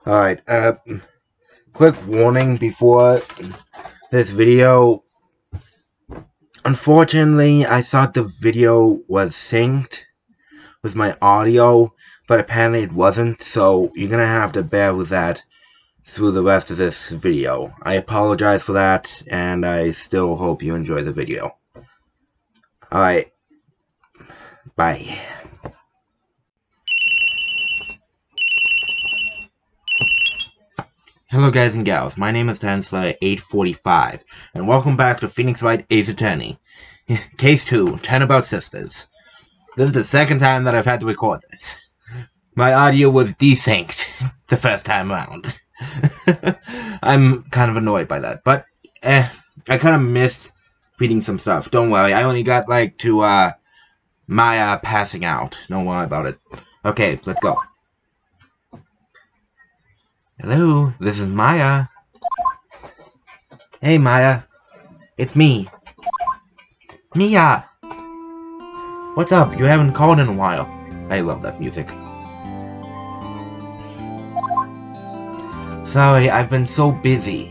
Alright, quick warning before this video. Unfortunately, I thought the video was synced with my audio, but apparently it wasn't, so you're gonna have to bear with that through the rest of this video. I apologize for that, and I still hope you enjoy the video. Alright, bye. Hello guys and gals, my name is Tanslayer845, and welcome back to Phoenix Wright Ace Attorney. Case 2, Turnabout Sisters. This is the second time that I've had to record this. My audio was desynced the first time around. I'm kind of annoyed by that, but I kind of missed reading some stuff. Don't worry, I only got like to Maya passing out. Don't worry about it. Okay, let's go. Hello, this is Maya. Hey Maya, it's me. Mia! What's up? You haven't called in a while. I love that music. Sorry, I've been so busy.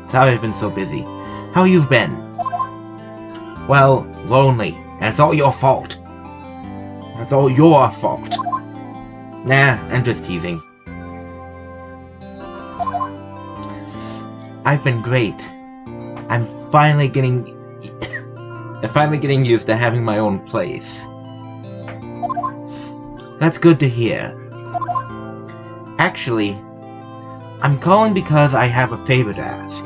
How you've been? Well, lonely, and it's all your fault. That's all your fault. Nah, I'm just teasing. I've been great. I'm finally getting used to having my own place. That's good to hear. Actually, I'm calling because I have a favor to ask.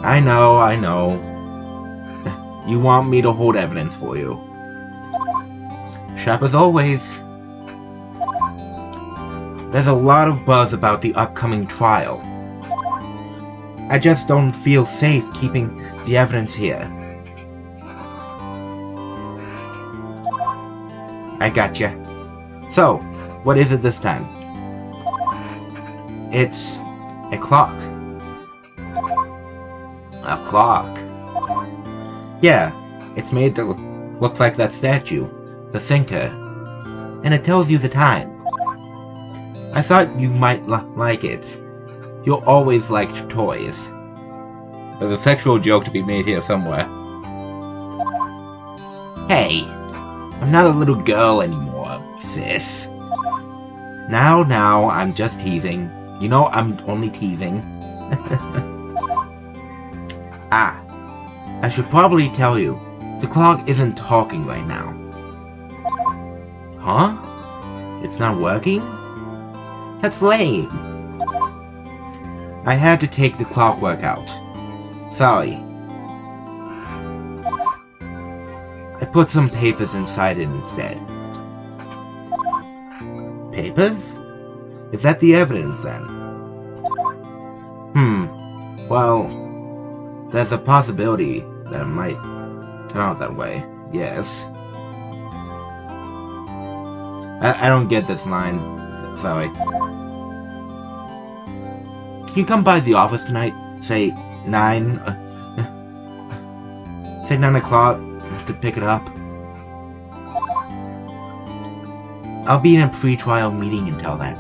I know. You want me to hold evidence for you. Sharp as always. There's a lot of buzz about the upcoming trial. I just don't feel safe keeping the evidence here. I gotcha. So, what is it this time? It's a clock. A clock. Yeah, it's made to look like that statue, the thinker. And it tells you the time. I thought you might like it. You always liked toys. There's a sexual joke to be made here somewhere. Hey, I'm not a little girl anymore, sis. Now, I'm just teasing. You know I'm only teasing. I should probably tell you, the clock isn't talking right now. Huh? It's not working? That's lame. I had to take the clockwork out. Sorry. I put some papers inside it instead. Papers? Is that the evidence then? Well, there's a possibility that it might turn out that way. Yes. I don't get this line. Sorry. Can you come by the office tonight? Say 9 o'clock to pick it up. I'll be in a pre-trial meeting until then.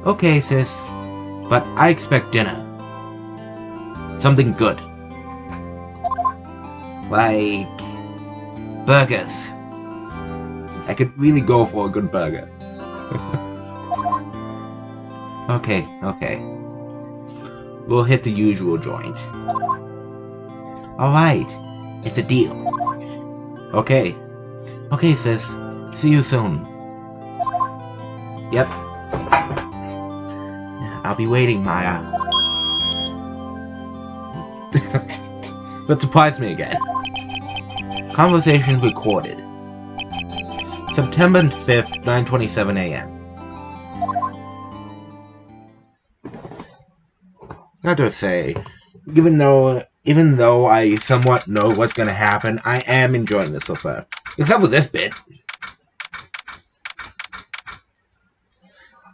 Okay, sis. But I expect dinner. Something good. Like burgers. I could really go for a good burger. Okay. We'll hit the usual joint. Alright, it's a deal. Okay, sis. See you soon. Yep. I'll be waiting, Maya. That surprised me again. Conversation recorded. September 5th, 9:27 a.m. Not to say, even though I somewhat know what's gonna happen, I am enjoying this so far. Except with this bit.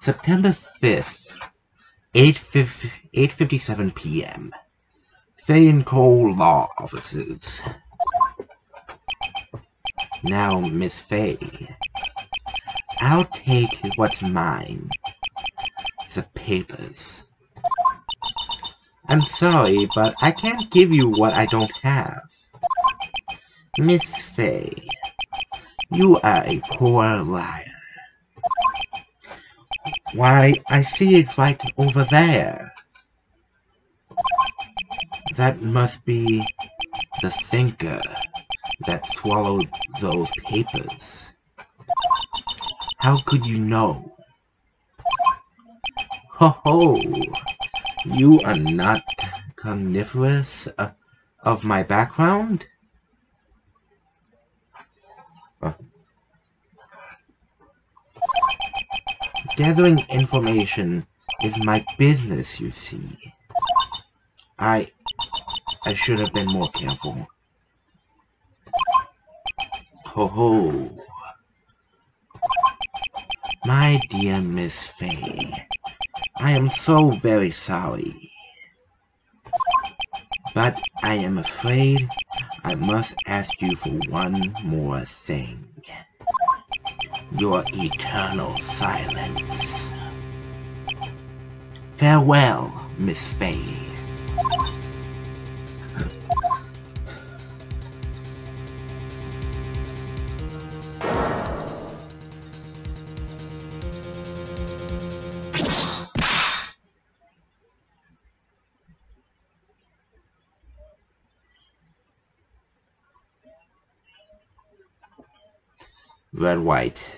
September 5th, 8:57 p.m. Fay and Cole Law Offices. Now, Miss Fay, I'll take what's mine. the papers. I'm sorry, but I can't give you what I don't have. Miss Fay, you are a poor liar. Why, I see it right over there. That must be the thinker that swallowed those papers. How could you know? Ho ho! You are not cogniferous of my background? Gathering information is my business, you see. I should have been more careful. Ho ho. My dear Miss Fay, I am so very sorry. But I am afraid I must ask you for one more thing. Your eternal silence. Farewell, Miss Fay. Red, white.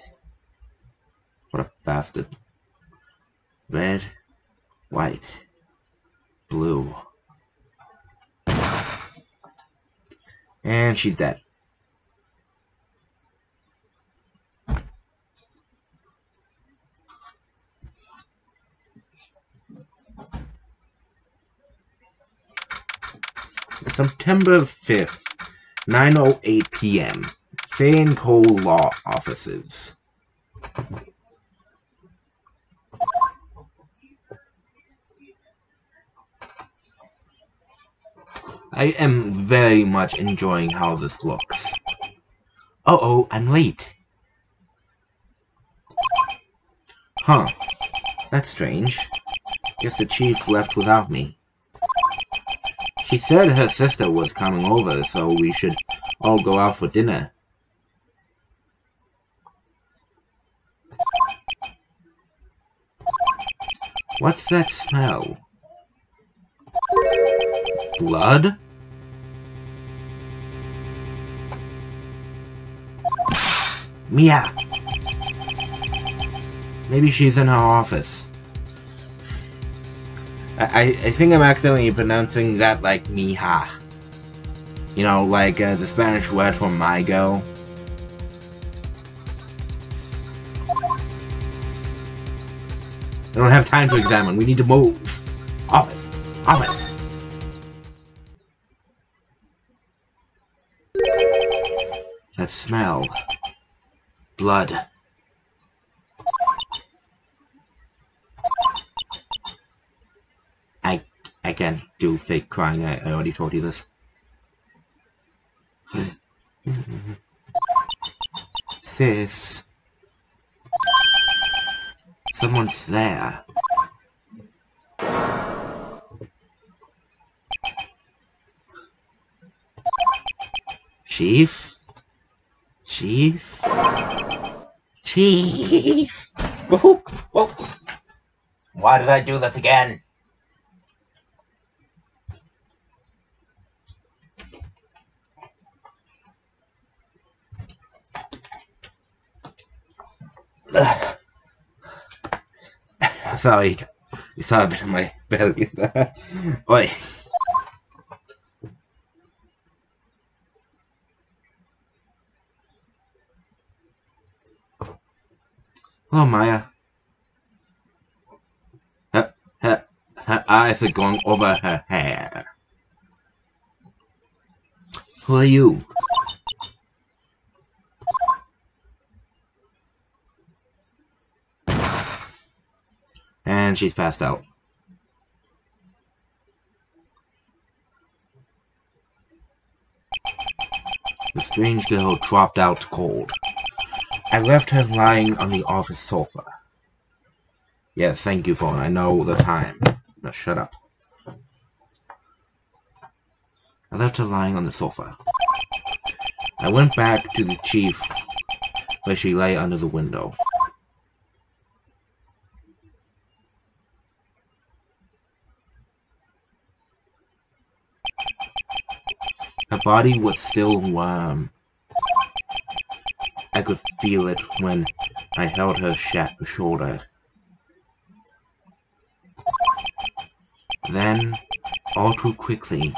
What a bastard. Red, white, blue. And she's dead. September 5th, 9:08 p.m. Fay and Cole Law Offices. I am very much enjoying how this looks. Uh-oh, I'm late. Huh. That's strange. Guess the chief left without me. She said her sister was coming over, so we should all go out for dinner. What's that smell? Blood? Mia! Maybe she's in her office. I think I'm accidentally pronouncing that like mija. You know, like the Spanish word for my girl. I don't have time to examine. We need to move. Office. Office. That smell. Blood. I can't do fake crying. I already told you this. Sis. Someone's there. Chief? Chief? Chief! Whoa, whoa. Why did I do this again? Sorry, you saw a bit of my belly there. Oi. Oh, Maya. Her eyes are going over her hair. Who are you? And she's passed out. The strange girl dropped out cold. I left her lying on the office sofa. Yes, thank you, phone. I know the time. Now shut up. I left her lying on the sofa. I went back to the chief, where she lay under the window. Her body was still warm. I could feel it when I held her shoulder. Then, all too quickly,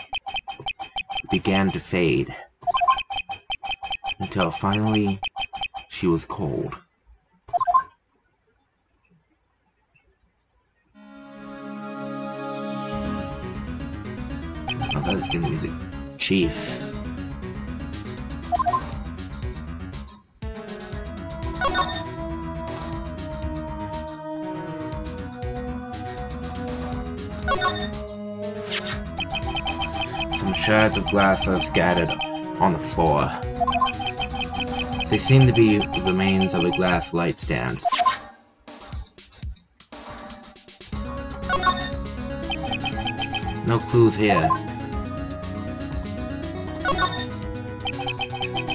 it began to fade, until finally she was cold. Oh, that is good music. Chief. Some shards of glass are scattered on the floor. They seem to be the remains of a glass light stand. No clues here.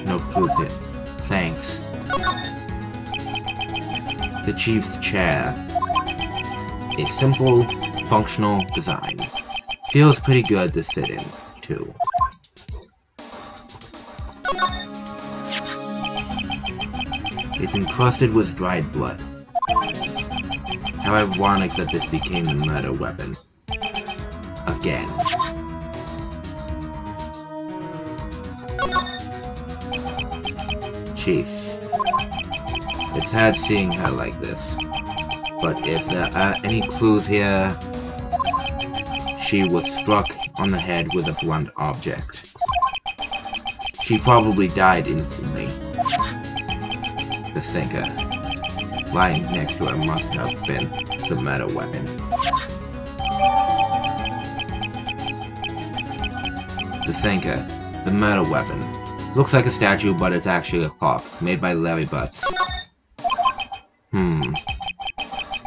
No clues here. Thanks. The chief's chair. A simple, functional design. Feels pretty good to sit in, too. It's encrusted with dried blood. How ironic that this became the murder weapon. Again. Chief. It's sad seeing her like this. But if there are any clues here, she was struck on the head with a blunt object. She probably died instantly. The sinker, lying next to her, must have been the murder weapon. The sinker, the murder weapon. Looks like a statue, but it's actually a clock, made by Larry Butts.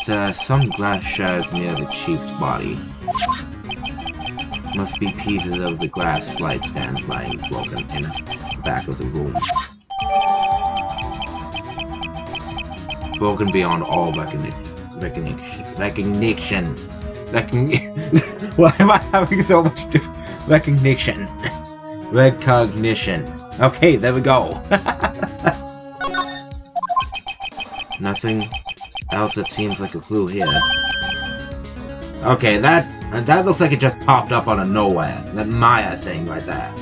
There are some glass shards near the chief's body. Must be pieces of the glass light stand lying broken in the back of the room. Broken beyond all recognition. Why am I having so much recognition? Recognition. Okay, there we go. Nothing else that seems like a clue here. Okay, that looks like it just popped up out of nowhere. That Maya thing right there.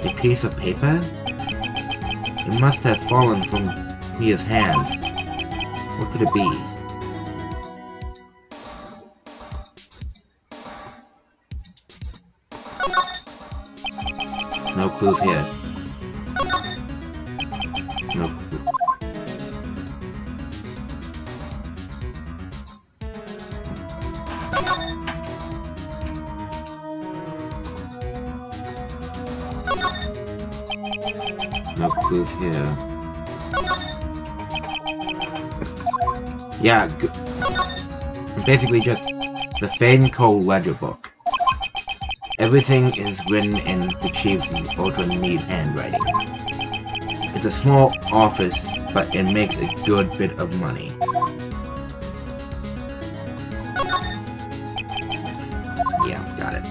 A piece of paper? It must have fallen from Mia's hand. What could it be? No clues here. No clue. No clues here. Yeah, basically just the Fadenco ledger book. Everything is written in the chief's ultra neat handwriting. It's a small office, but it makes a good bit of money. Yeah, got it.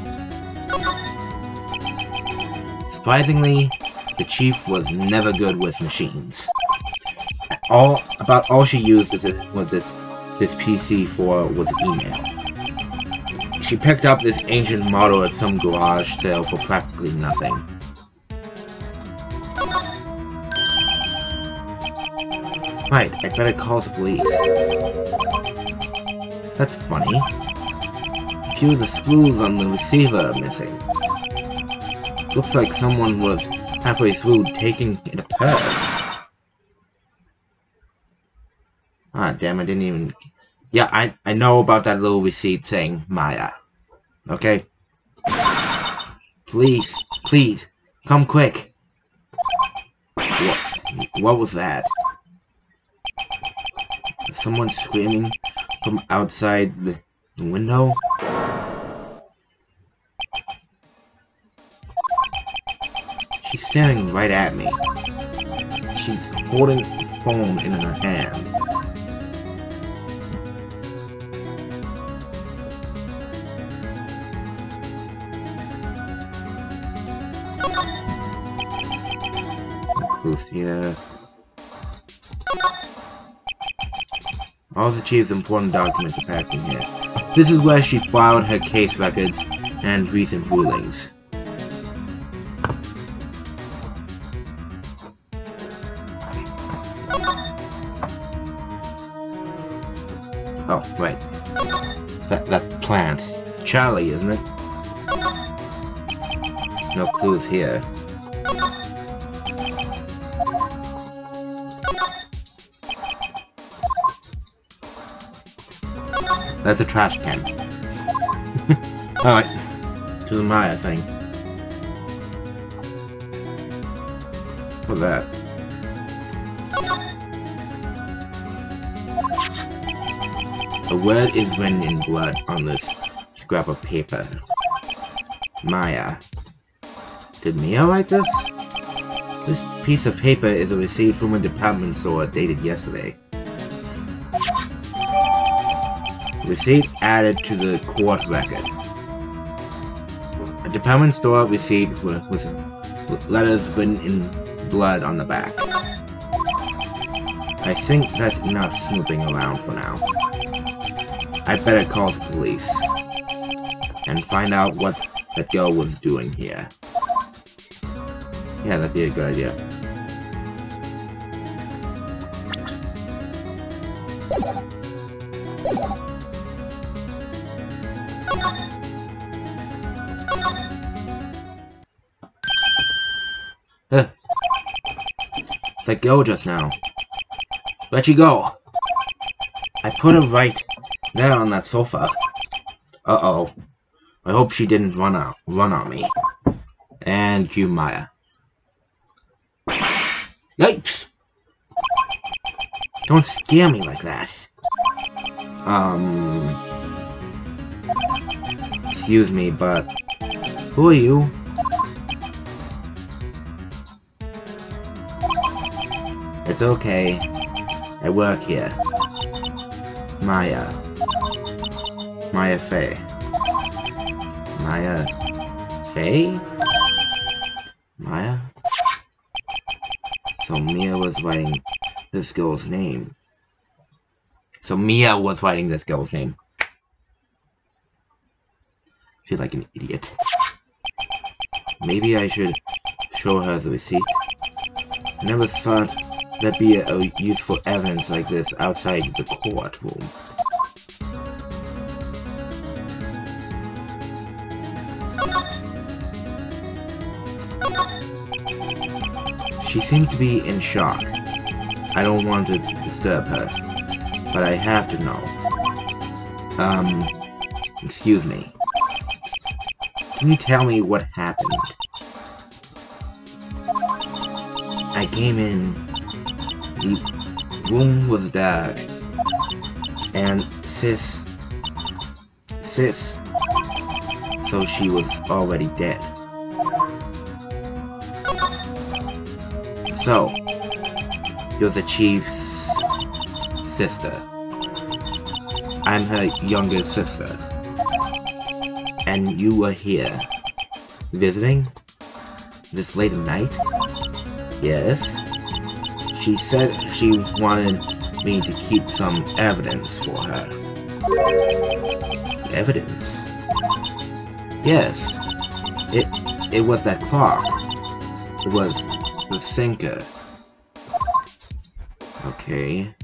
Surprisingly, the chief was never good with machines. About all she used was this PC for was email. She picked up this ancient model at some garage sale for practically nothing. Right, I better call the police. That's funny. A few of the spools on the receiver are missing. Looks like someone was halfway through taking it apart. Ah, damn, I didn't even... Yeah, I know about that little receipt saying Maya. Okay? Please, please, come quick. What was that? A someone screaming from outside the window? She's staring right at me. She's holding a phone in her hand. Clues here. All the chief's important documents are packed in here. This is where she filed her case records and recent rulings. Oh, right. That plant. Charlie, isn't it? No clues here. That's a trash can. Alright. To the Maya thing. What's that? A word is written in blood on this scrap of paper. Maya. Did Mia write this? This piece of paper is a receipt from a department store dated yesterday. Receipt added to the court record. A department store receipt with letters written in blood on the back. I think that's enough snooping around for now. I better call the police and find out what that girl was doing here. Yeah, that'd be a good idea. That girl just now. Where'd she go? I put her right there on that sofa. Uh-oh. I hope she didn't run on me. And cue Maya. Yikes! Don't scare me like that. Excuse me, but who are you? It's okay. I work here. Maya. Maya Faye. Maya Faye? Maya? So Mia was writing this girl's name. She's like an idiot. Maybe I should show her the receipt. I never thought there'd be a useful evidence like this outside the courtroom. She seems to be in shock. I don't want to disturb her, but I have to know. Excuse me. Can you tell me what happened? I came in, the room was dark, and sis, so she was already dead. So, you're the chief's sister. I'm her younger sister. And you were here, visiting? This late at night? Yes. She said she wanted me to keep some evidence for her. Evidence? Yes. It was that clock. It was the sinker. Okay.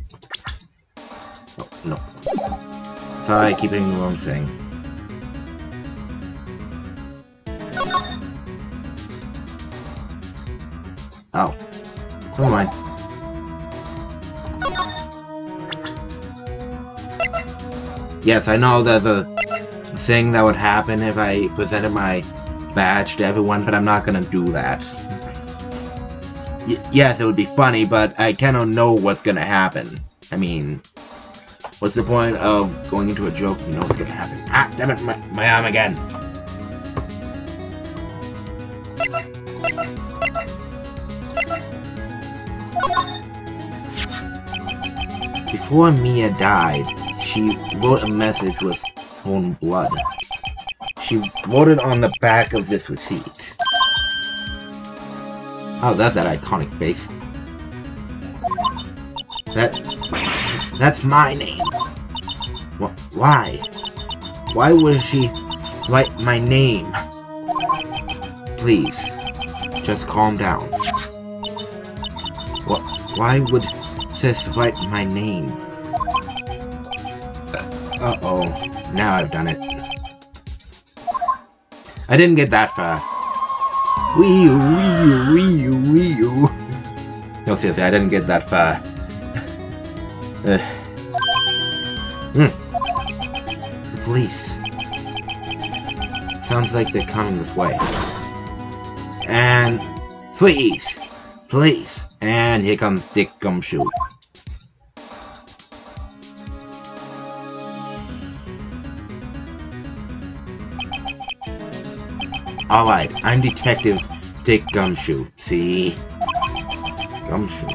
Oh, no. Sorry, I keep hitting the wrong thing. Oh. Never mind. Yes, I know there's a thing that would happen if I presented my badge to everyone, but I'm not gonna do that. Yes, it would be funny, but I kinda know what's gonna happen. I mean, What's the point of going into a joke? You know what's gonna happen. Ah, damn it, my arm again. Before Mia died, she wrote a message with her own blood. She wrote it on the back of this receipt. Oh, that's that iconic face. That's my name. Why? Why would she write my name? Please, just calm down. Why would Sis write my name? Uh-oh. Now I've done it. I didn't get that far. Wee-oo. No, seriously, I didn't get that far. The police. Sounds like they're coming this way. And freeze! Police! And here comes Dick Gumshoe. Alright, I'm Detective Dick Gumshoe. See? Gumshoe.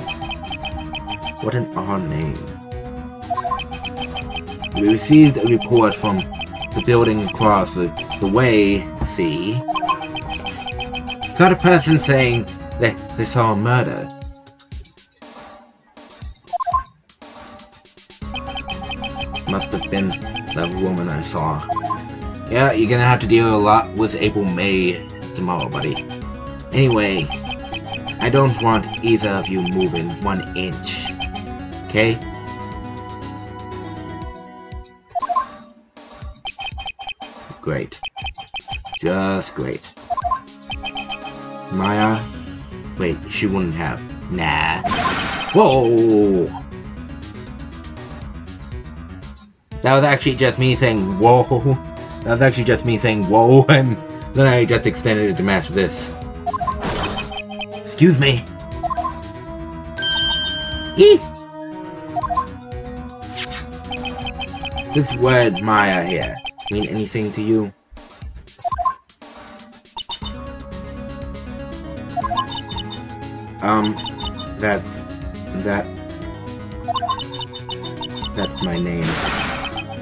What an odd name. We received a report from the building across the way, see? Got a person saying that they saw a murder. Must have been that woman I saw. Yeah, you're gonna have to deal a lot with April May tomorrow, buddy. Anyway, I don't want either of you moving 1 inch. Okay? Great. Just great. Maya? Wait, she wouldn't have. Nah. Whoa! That was actually just me saying whoa. That was actually just me saying whoa, and then I just extended it to match this. Excuse me. Eee! This word Maya here mean anything to you? That's my name.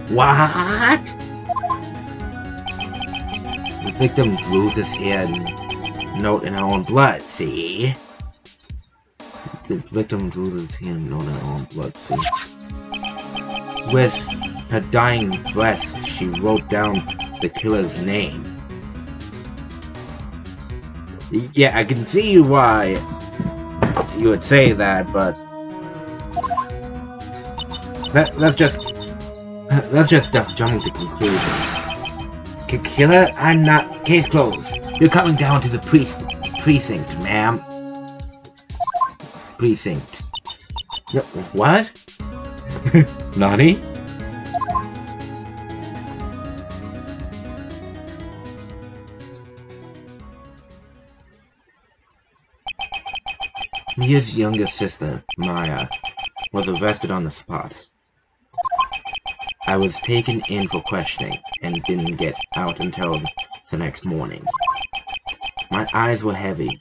What? The victim drew this here note in her own blood, see? The victim drew this here note in her own blood, see? With her dying breath, she wrote down the killer's name. Yeah, I can see why you would say that, but let's just jump to conclusions. Killer, I'm not. Case closed. You're coming down to the precinct, ma'am. Precinct. What? Nani? Mia's younger sister, Maya, was arrested on the spot. I was taken in for questioning and didn't get out until the next morning. My eyes were heavy,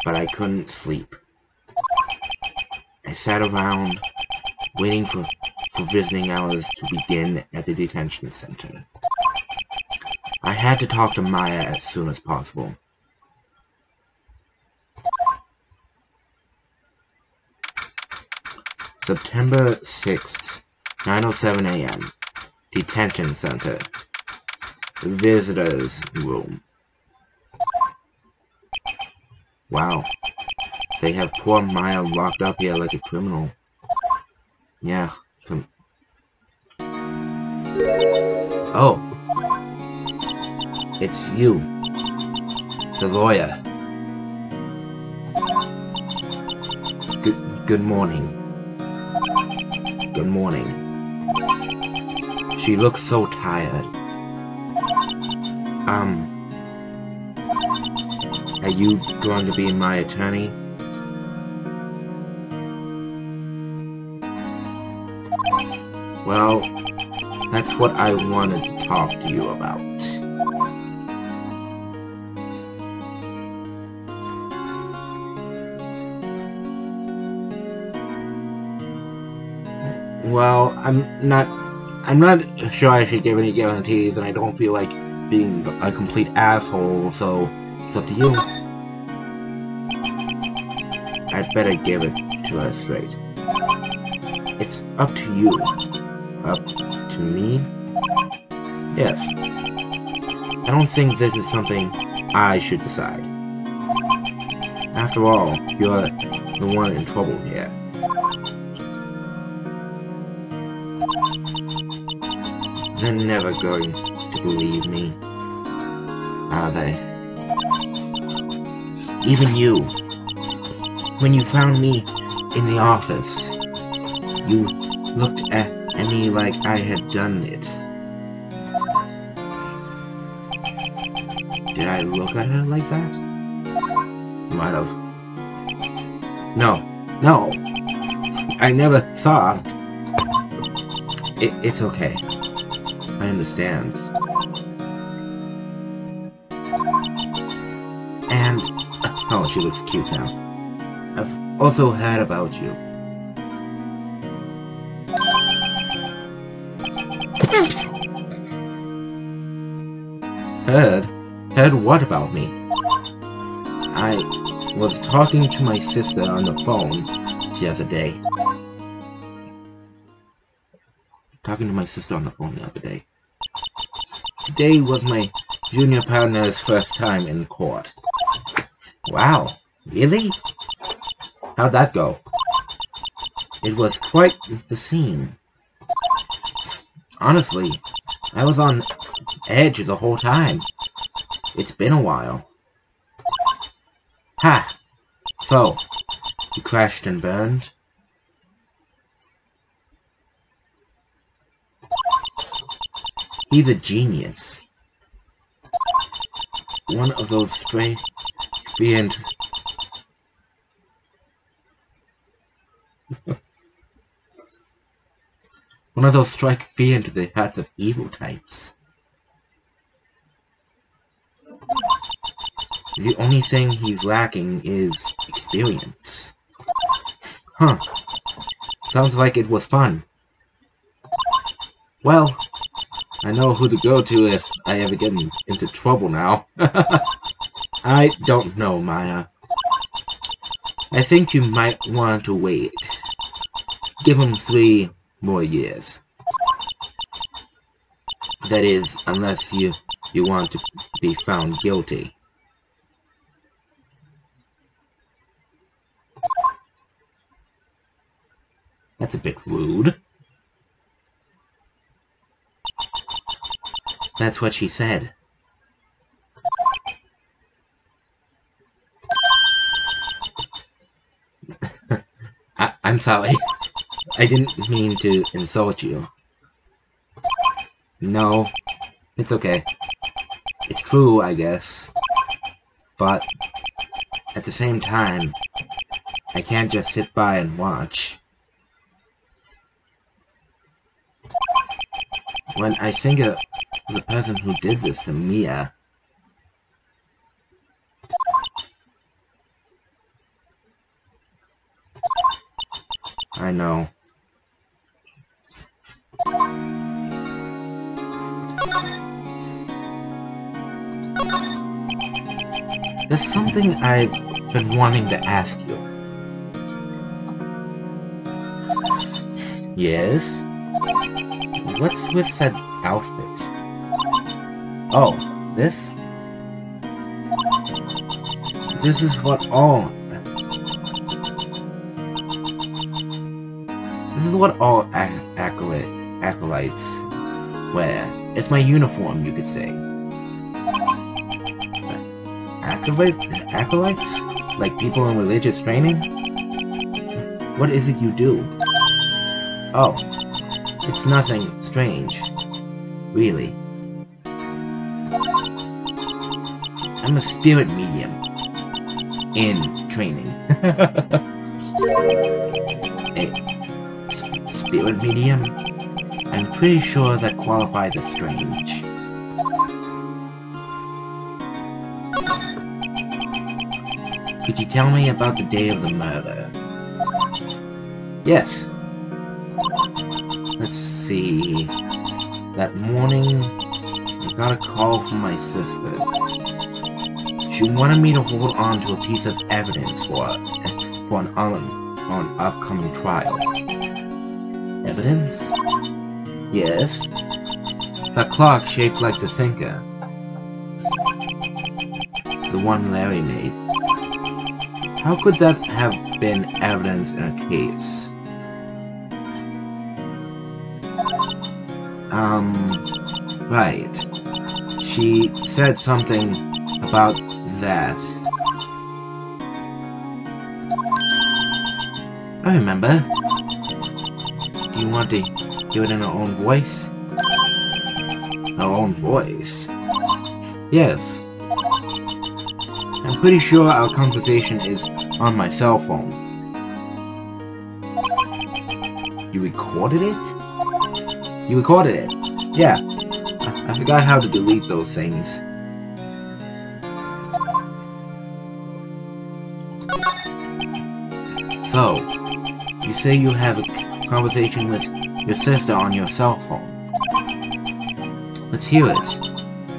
but I couldn't sleep. I sat around, waiting for visiting hours to begin at the detention center. I had to talk to Maya as soon as possible. September 6th, 9:07 a.m. Detention Center. Visitors room. Wow. They have poor Maya locked up here like a criminal. Yeah. Oh. It's you. The lawyer. Good morning. Good morning. She looks so tired. Are you going to be my attorney? Well, that's what I wanted to talk to you about. Well, I'm not sure I should give any guarantees, and I don't feel like being a complete asshole, so it's up to you. I'd better give it to her straight. It's up to you. Up to me? Yes. I don't think this is something I should decide. After all, you're the one in trouble here. They're never going to believe me, are they? Even you. When you found me in the office, you looked at me like I had done it. Did I look at her like that? Might have. No. I never thought. It's okay. I understand. And... oh, she looks cute now. I've also heard about you. Heard? Heard what about me? I was talking to my sister on the phone the other day. Today was my junior partner's first time in court. Wow, really? How'd that go? It was quite the scene. Honestly, I was on edge the whole time. It's been a while. Ha! So, you crashed and burned? He's a genius. One of those stray fiend... one of those strike fear into the hearts of evil types. The only thing he's lacking is experience. Huh. Sounds like it was fun. Well, I know who to go to if I ever get into trouble now. I don't know, Maya. I think you might want to wait. Give him 3 more years. That is, unless you want to be found guilty. That's a bit rude. That's what she said. I'm sorry. I didn't mean to insult you. No, it's okay. It's true, I guess. But at the same time, I can't just sit by and watch. When I think of the person who did this to Mia, I know. There's something I've been wanting to ask you. Yes? What's with that outfit? Oh, this? This is what all acolytes wear. It's my uniform, you could say. Acolytes? Like people in religious training? What is it you do? Oh, it's nothing strange. Really. I'm a spirit medium. In training. A spirit medium? I'm pretty sure that qualifies as strange. Could you tell me about the day of the murder? Yes. Let's see. That morning, I got a call from my sister. She wanted me to hold on to a piece of evidence for an upcoming trial. Evidence? Yes. That clock shaped like the thinker. The one Larry made. How could that have been evidence in a case? Right. She said something about that. I remember. Do you want to hear it in her own voice? Her own voice? Yes. I'm pretty sure our conversation is on my cell phone. You recorded it? You recorded it? Yeah. I forgot how to delete those things. So, you say you have a conversation with your sister on your cell phone. Let's hear it.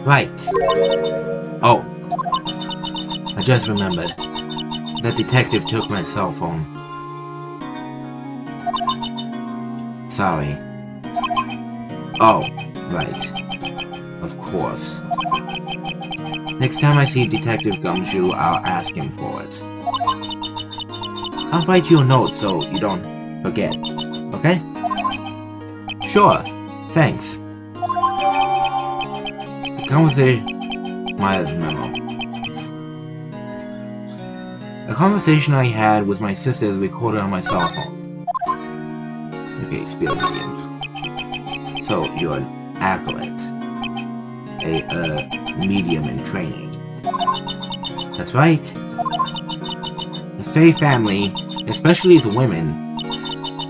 Right. Oh. I just remembered. That detective took my cell phone. Sorry. Oh, right. Of course. Next time I see Detective Gumshoe, I'll ask him for it. I'll write you a note so you don't forget, okay? Sure, thanks. The conversation... Maya's memo. A conversation I had with my sister is recorded on my cell phone. Okay, spirit mediums. So, you're an acolyte. A medium in training. That's right. The Fae family, especially the women,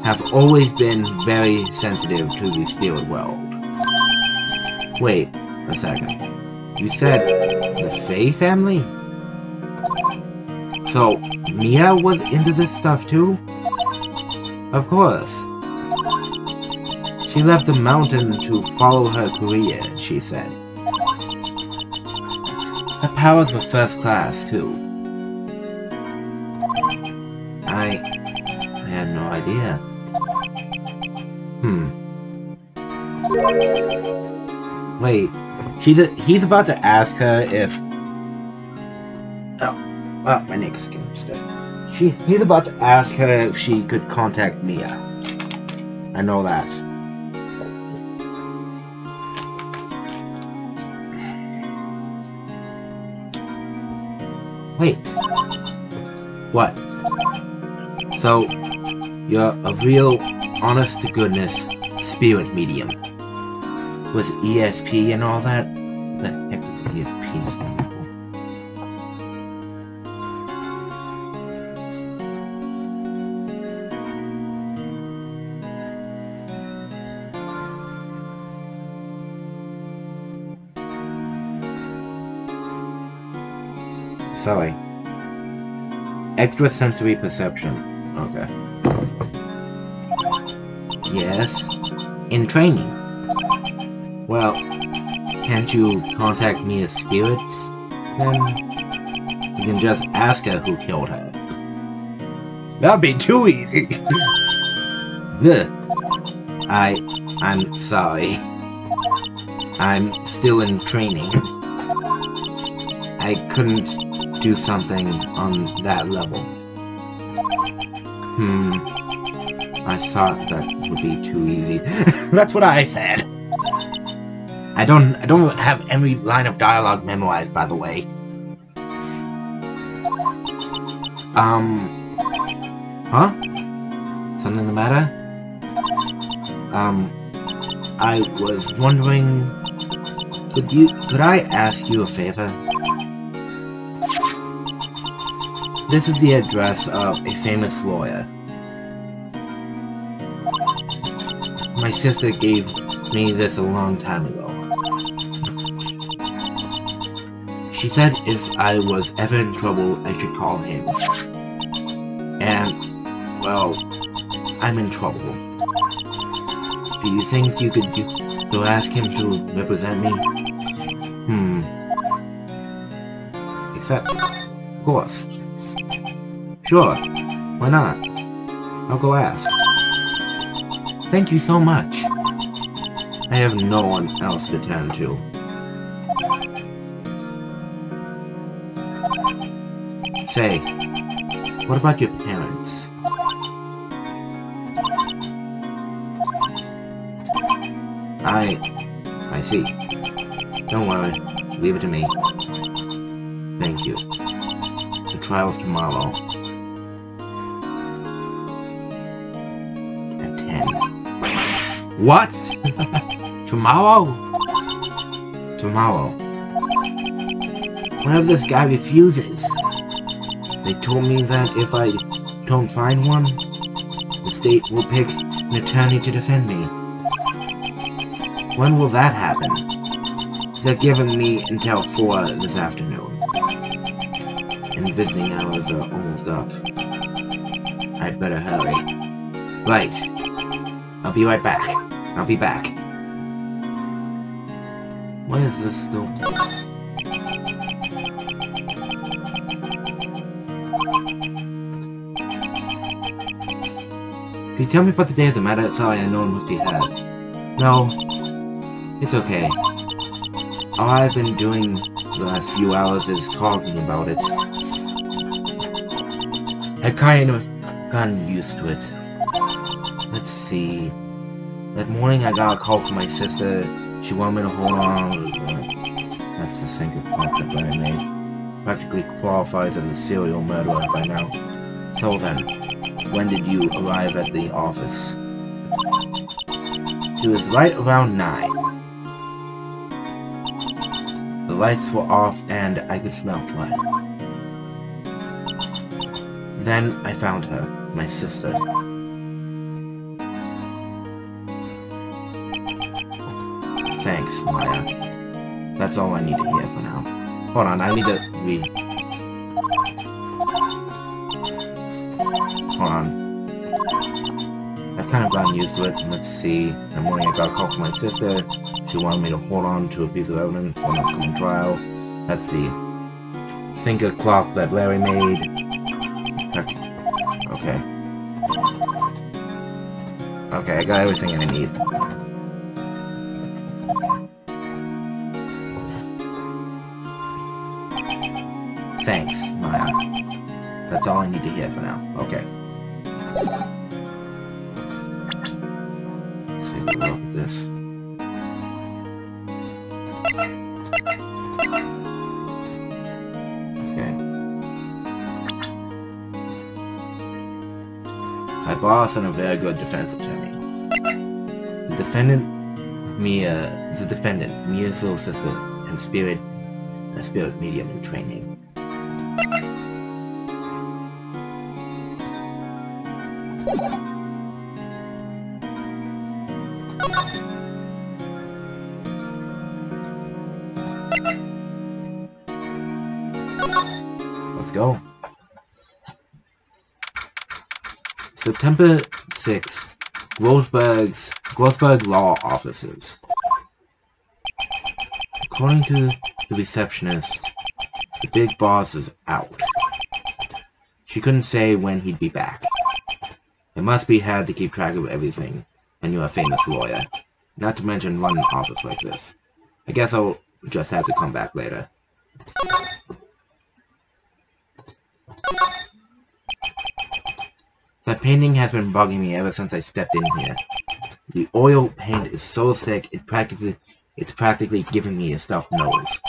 have always been very sensitive to the spirit world. Wait a second. You said the Fae family? So, Mia was into this stuff too? Of course. She left the mountain to follow her career, she said. Her powers were first class, too. I had no idea. Wait, he's about to ask her if... Oh, my neck's getting stiff. He's about to ask her if she could contact Mia. I know that. Wait. What? So, you're a real, honest-to-goodness spirit medium. With ESP and all that? What the heck does ESP stand for? Sorry. Extrasensory perception. Okay. Yes. In training. Well, can't you contact me as spirit? Then you can just ask her who killed her. That'd be too easy. I'm sorry. I'm still in training. I couldn't do something on that level. I thought that would be too easy. That's what I said. I don't have every line of dialogue memorized, by the way. Huh? Something the matter? I was wondering, could I ask you a favor? This is the address of a famous lawyer. My sister gave me this a long time ago. She said if I was ever in trouble, I should call him. And, well, I'm in trouble. Do you think you could go ask him to represent me? Except, of course. Sure, why not? I'll go ask. Thank you so much. I have no one else to turn to. Say, what about your parents? I see. Don't worry, leave it to me. Thank you. The trial's tomorrow. At 10. What? Tomorrow? Tomorrow. What if this guy refuses? They told me that if I don't find one, the state will pick an attorney to defend me. When will that happen? They're giving me until 4 this afternoon. And visiting hours are almost up. I'd better hurry. Right. I'll be right back. I'll be back. Why is this still... Can you tell me about the day of the matter? Sorry, I know it must be hard. No. It's okay. All I've been doing the last few hours is talking about it. I've kind of gotten used to it. Let's see. That morning I got a call from my sister. She wanted me to hold on. That's the sink of conflict that I made. Practically qualifies as a serial murderer by now. So then, when did you arrive at the office? It was right around 9. The lights were off and I could smell blood. Then I found her, my sister. Thanks, Maya. That's all I need to hear for now. Hold on, I need to read. Hold on. I've kind of gotten used to it. Let's see. In the morning I got a call from my sister. She wanted me to hold on to a piece of evidence for an upcoming trial. Let's see. Finger clock that Larry made. Okay. Okay, I got everything I need. Thanks, Maya. That's all I need to hear for now. Okay. Let's take a look at this. Okay. My boss and a very good defense attorney. The defendant, Mia's little sister, and a spirit medium in training. Let's go. September 6th, Grossberg Law Offices. According to the receptionist, the big boss is out. She couldn't say when he'd be back. It must be hard to keep track of everything, and you're a famous lawyer. Not to mention run an office like this. I guess I'll just have to come back later. That painting has been bugging me ever since I stepped in here. The oil paint is so thick, it's practically giving me a stuffed nose.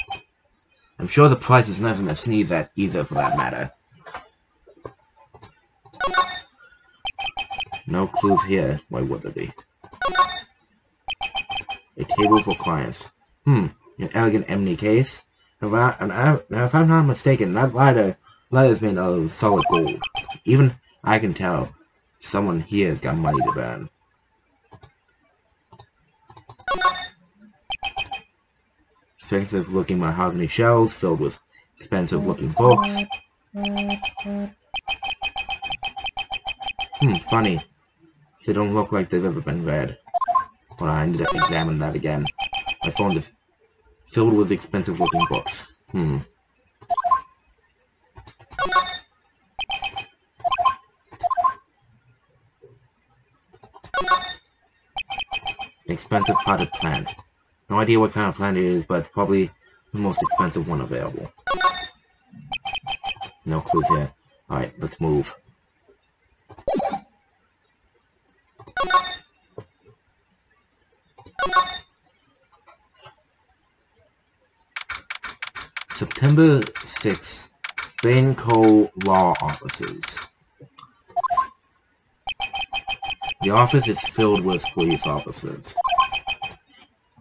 I'm sure the price is nothing to sneeze at either, for that matter. No clues here. Why would there be? A table for clients. An elegant ebony case. Now, if I'm not mistaken, that lighter is made of solid gold. Even I can tell someone here has got money to burn. expensive-looking mahogany shelves filled with expensive-looking books. Funny. They don't look like they've ever been read. Hold on, I need to examine that again. My phone is filled with expensive-looking books. Expensive potted plant. No idea what kind of plant it is, but it's probably the most expensive one available. No clue here. Alright, let's move. September 6th, Fanco Law Offices. The office is filled with police officers.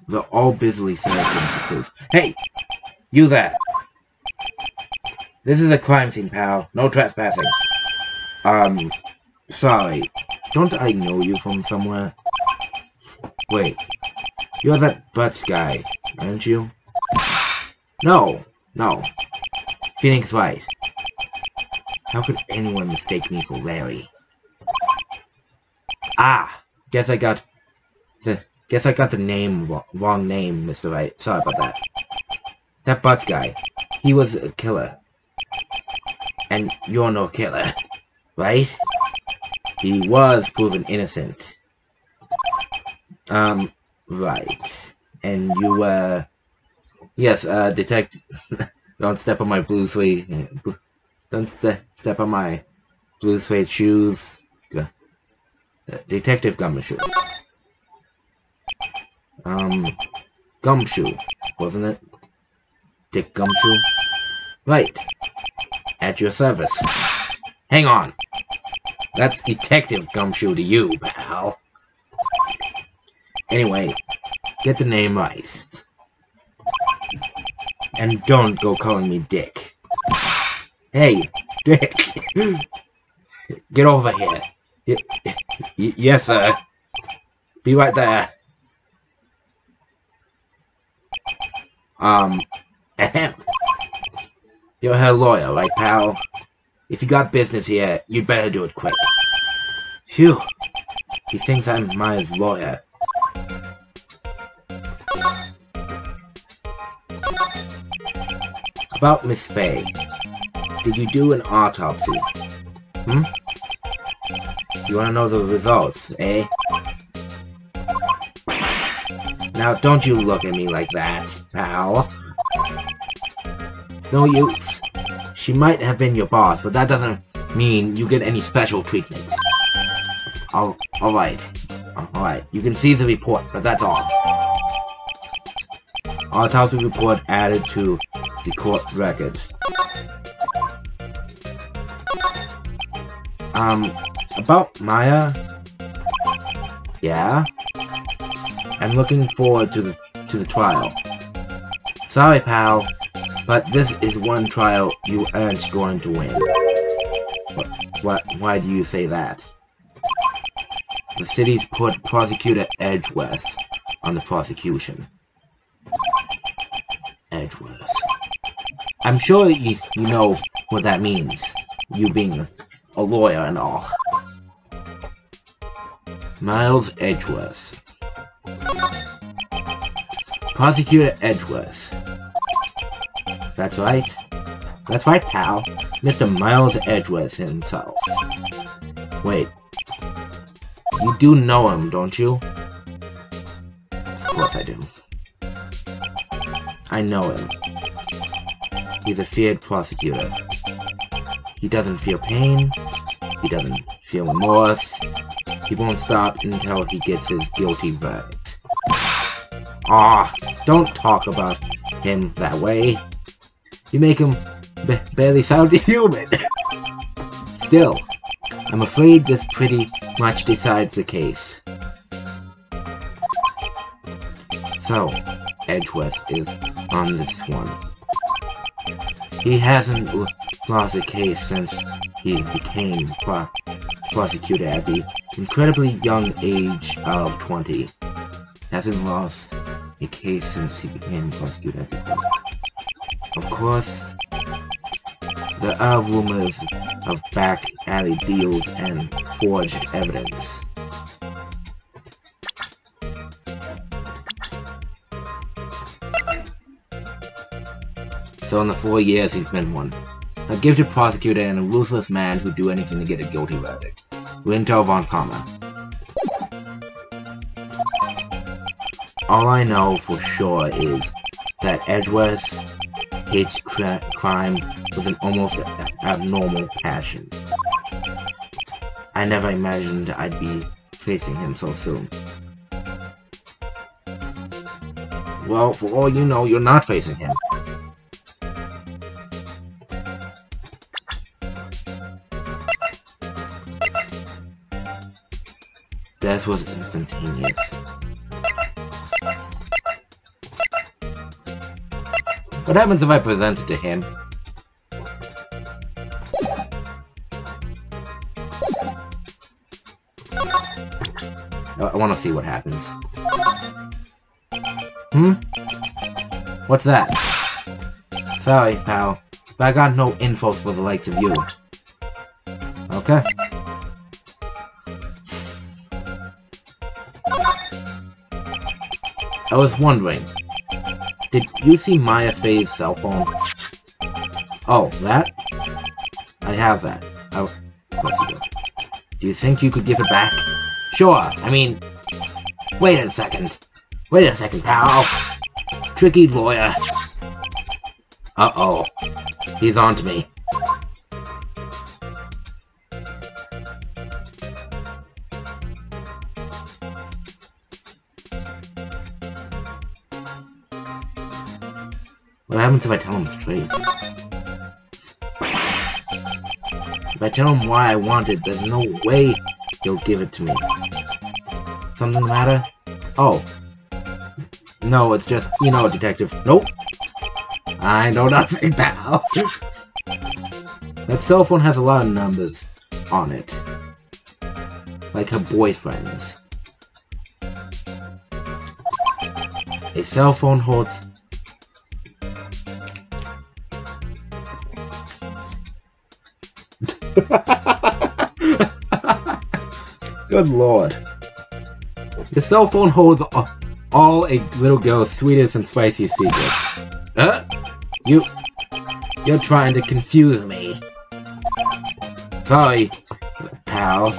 They're all busily searching. Hey! You there! This is a crime scene, pal. No trespassing. Sorry. Don't I know you from somewhere? Wait. You're that Butts guy, aren't you? No. Phoenix Wright. How could anyone mistake me for Larry? Guess I got the name wrong name, Mr. Wright. Sorry about that. That Butts guy, he was a killer. And you're no killer, right? He was proven innocent. Right. And you, yes, detective, don't step on my blue suede, don't step on my blue suede shoes. Detective Gumshoe. Gumshoe, wasn't it? Dick Gumshoe? Right. At your service. Hang on. That's Detective Gumshoe to you, pal. Anyway, get the name right. And don't go calling me Dick. Hey, Dick. Get over here. Yes, sir. Be right there. Ahem. You're her lawyer, right, pal? If you got business here, you'd better do it quick. Phew. He thinks I'm Maya's lawyer. About Miss Faye. Did you do an autopsy? You wanna know the results, eh? Now don't you look at me like that, pal. It's no use. She might have been your boss, but that doesn't mean you get any special treatment. Alright. You can see the report, but that's all. Autopsy report added to the court record. About Maya? Yeah? I'm looking forward to the trial. Sorry, pal, but this is one trial you aren't going to win. Why do you say that? The city's put Prosecutor Edgeworth on the prosecution. Edgeworth. I'm sure you know what that means, you being a lawyer and all. Miles Edgeworth. Prosecutor Edgeworth. That's right. That's right, pal. Mr. Miles Edgeworth himself. Wait. You do know him, don't you? Of course I do. I know him. He's a feared prosecutor. He doesn't feel pain. He doesn't feel remorse. He won't stop until he gets his guilty verdict. Don't talk about him that way. You make him barely sound human. Still, I'm afraid this pretty much decides the case. So, Edgeworth is on this one. He hasn't lost a case since he became prosecutor at the incredibly young age of 20. Hasn't lost a case since he became prosecuted as a court. Of course, there are rumors of back alley deals and forged evidence. So in the 4 years he's been one. A gifted prosecutor and a ruthless man who'd do anything to get a guilty verdict. Winter von Karma. All I know for sure is that Edgeworth hates crime with an almost abnormal passion. I never imagined I'd be facing him so soon. Well, for all you know, you're not facing him. Death was instantaneous. What happens if I present it to him? I want to see what happens. What's that? Sorry, pal, but I got no info for the likes of you. Okay. I was wondering, did you see Maya Faye's cell phone? Oh, that? I have that. Of course you do. Do you think you could give it back? Sure, I mean... Wait a second, pal. Tricky lawyer. Uh-oh. He's on to me. What happens if I tell him straight? If I tell him why I want it, there's no way he'll give it to me. Something the matter? Oh. No, it's just, you know, detective. Nope. I know nothing, pal. That cell phone has a lot of numbers on it. Like her boyfriend's. A cell phone holds... Good lord. The cell phone holds all a little girl's sweetest and spiciest secrets. You're trying to confuse me. Sorry, pal.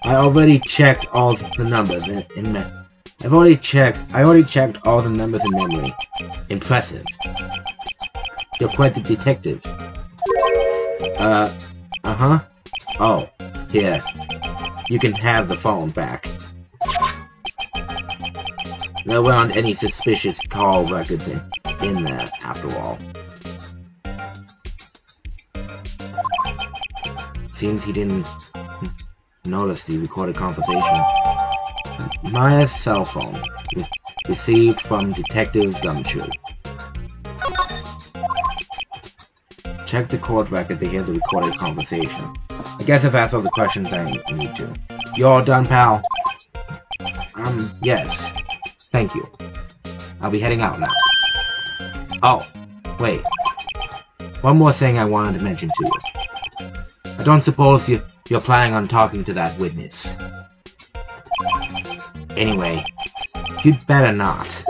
I already checked all the numbers I already checked all the numbers in memory. Impressive. You're quite the detective. Uh-huh. Oh, here. You can have the phone back. There weren't any suspicious call records in there, after all. Seems he didn't notice the recorded conversation. Maya's cell phone. Received from Detective Gumshoe. Check the court record to hear the recorded conversation. I guess I've asked all the questions I need to. You all done, pal? Yes. Thank you. I'll be heading out now. Oh, wait. One more thing I wanted to mention to you. I don't suppose you're planning on talking to that witness. Anyway, you'd better not.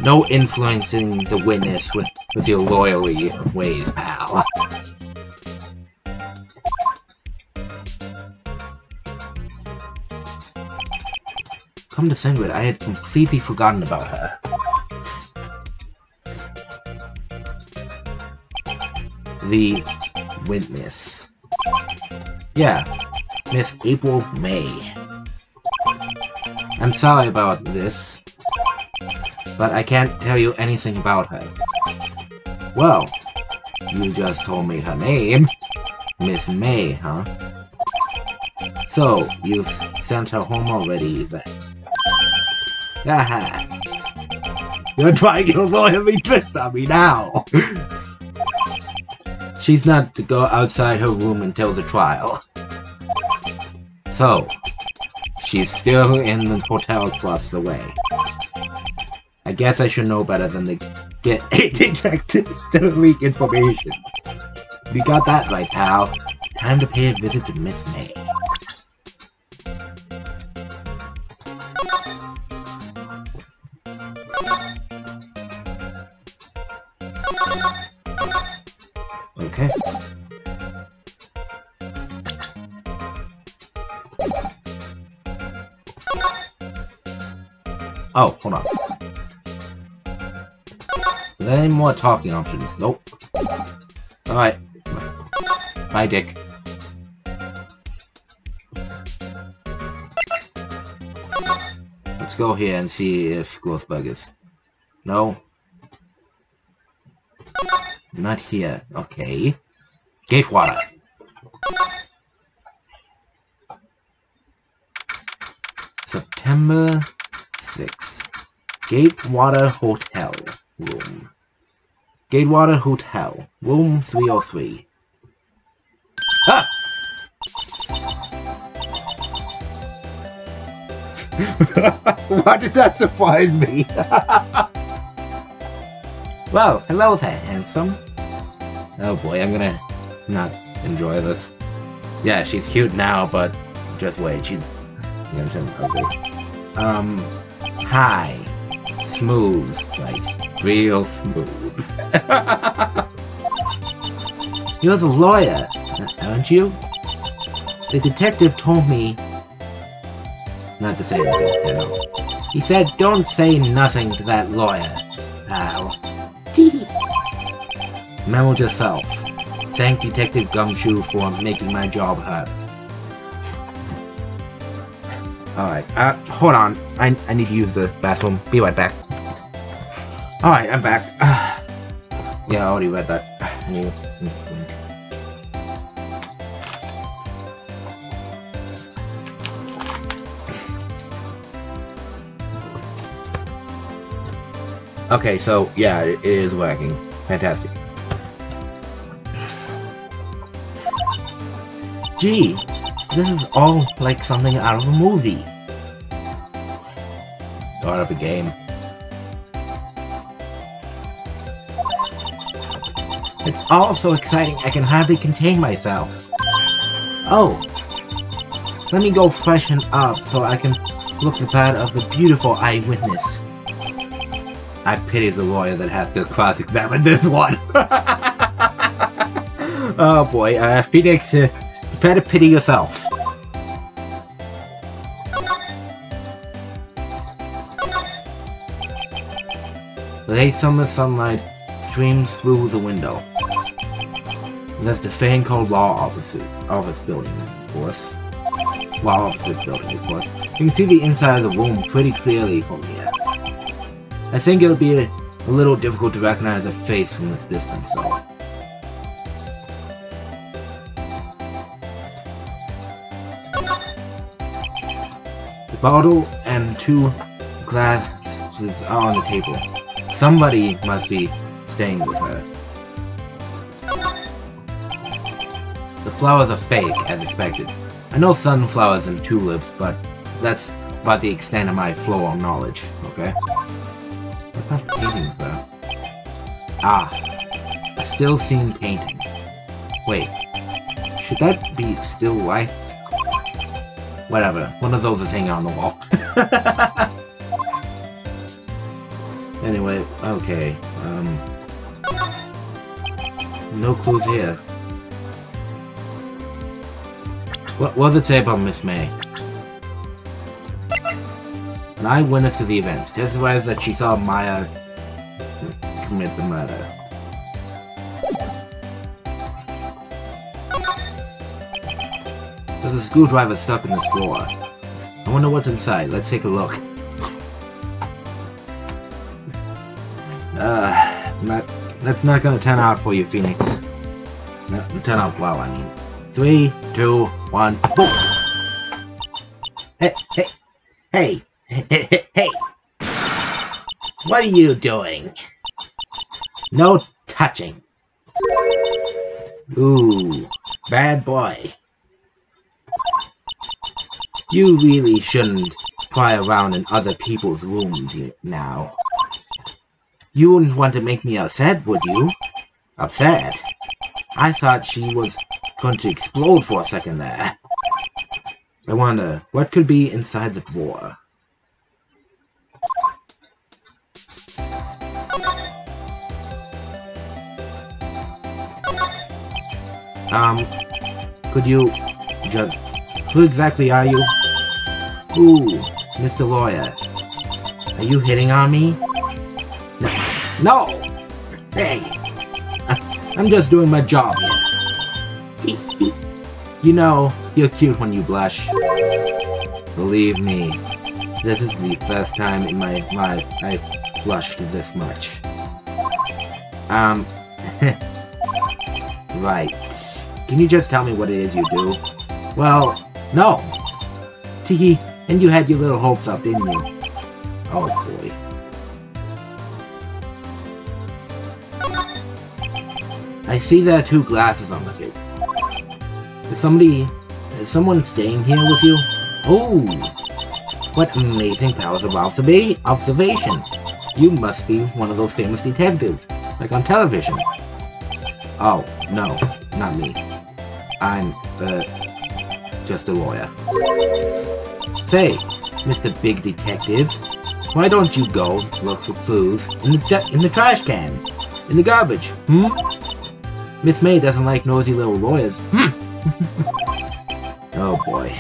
No influencing the witness with your loyalty ways, pal. Come to think of it, I had completely forgotten about her. The witness. Yeah, Miss April May. I'm sorry about this, but I can't tell you anything about her. Well, you just told me her name. Miss May, huh? So, you've sent her home already, then. Haha. You're trying your loyalty tricks on me now! She's not to go outside her room until the trial. So, she's still in the hotel across the way. guess I should know better than to get a detective to leak information. You got that right, pal. Time to pay a visit to Miss May. Okay. Oh, hold on. Are there any more talking options? Nope. Alright. Bye, Dick. Let's go here and see if Grossberg is... No. Not here. Okay. Gatewater. September 6th. Gatewater Hotel Room. Gatewater Hotel. Room 303. Ah! Why did that surprise me? Well, hello there, handsome. Oh boy, I'm gonna not enjoy this. Yeah, she's cute now, but just wait, she's ugly. Hi. Smooth, right? Real smooth. You're the lawyer, aren't you? The detective told me not to say anything, you know. He said, don't say nothing to that lawyer, pal. Memo to self. Thank Detective Gumshoe for making my job hurt. Alright, hold on. I need to use the bathroom. Be right back. Alright, I'm back. Yeah, I already read that. Okay, so, yeah, it is working. Fantastic. Gee, this is all like something out of a movie. Or out of a game. It's all so exciting I can hardly contain myself. Oh, let me go freshen up so I can look the part of the beautiful eyewitness. I pity the lawyer that has to cross-examine this one. Oh boy, Phoenix, prepare to pity yourself. The late summer sunlight streams through the window. That's the fan called Law Office Building, of course. Law Office Building, of course. You can see the inside of the room pretty clearly from here. I think it would be a little difficult to recognize a face from this distance, though. The bottle and 2 glasses are on the table. Somebody must be staying with her. The flowers are fake, as expected. I know sunflowers and tulips, but that's about the extent of my flow of knowledge, okay? What's that painting, though? Ah, a still scene painting. Wait, should that be still life? Whatever, one of those is hanging on the wall. Anyway, okay, no clues here. What does it say about Miss May? An eyewitness to the events testifies that she saw Maya commit the murder. There's a screwdriver stuck in this drawer. I wonder what's inside. Let's take a look. That's not gonna turn out for you, Phoenix. No, turn out well, I mean. 3, 2, 1, boom! Hey! Hey! What are you doing? No touching. Ooh, bad boy. You really shouldn't pry around in other people's rooms now. You wouldn't want to make me upset, would you? Upset? I thought she was going to explode for a second there. I wonder, what could be inside the drawer? Could you just... Who exactly are you? Ooh, Mr. Lawyer. Are you hitting on me? No! Hey! I'm just doing my job here. You know, you're cute when you blush. Believe me, this is the first time in my life I've blushed this much. Right. Can you just tell me what it is you do? Well, no! Tee, and you had your little hopes up, didn't you? Oh boy. I see there are 2 glasses on the table. Is someone staying here with you? Oh! What amazing powers of observation! You must be one of those famous detectives, like on television. Oh, no, not me. I'm, just a lawyer. Say, Mr. Big Detective, why don't you go look for clues in the trash can? In the garbage, Miss May doesn't like nosy little lawyers. Oh boy.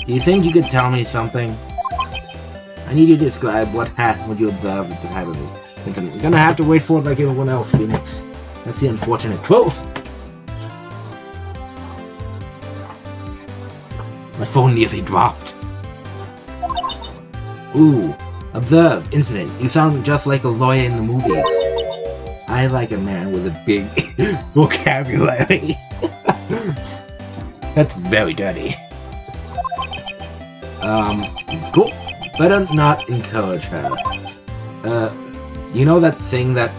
Do you think you could tell me something? I need you to describe what you observed at the time of it. Listen, you're gonna have to wait for it like everyone else, Phoenix. That's the unfortunate truth. My phone nearly dropped. Ooh. Observe, incident. You sound just like a lawyer in the movies. I like a man with a big vocabulary. That's very dirty. Cool. Better not encourage her. You know that thing that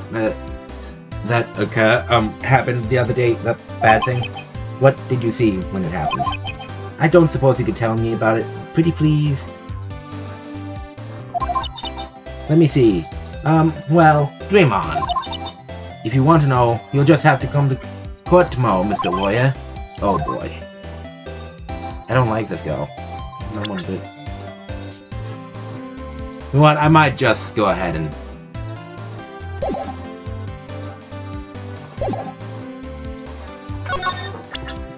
happened the other day, that bad thing? What did you see when it happened? I don't suppose you could tell me about it, pretty please? Let me see. Well, dream on. If you want to know, you'll just have to come to court tomorrow, Mr. Lawyer. Oh boy. I don't like this girl. Not one bit. You know what, I might just go ahead and...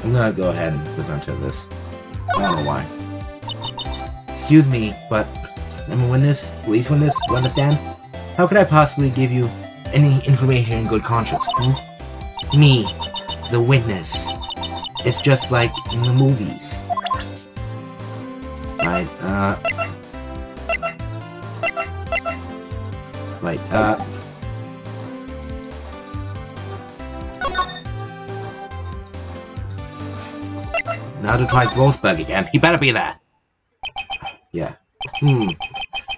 I'm gonna go ahead and present her this. I don't know why. Excuse me, but... I'm a witness, police witness, you understand? How could I possibly give you any information in good conscience, Me, the witness. It's just like in the movies. Right, now to try Grossberg again. He better be there. Yeah.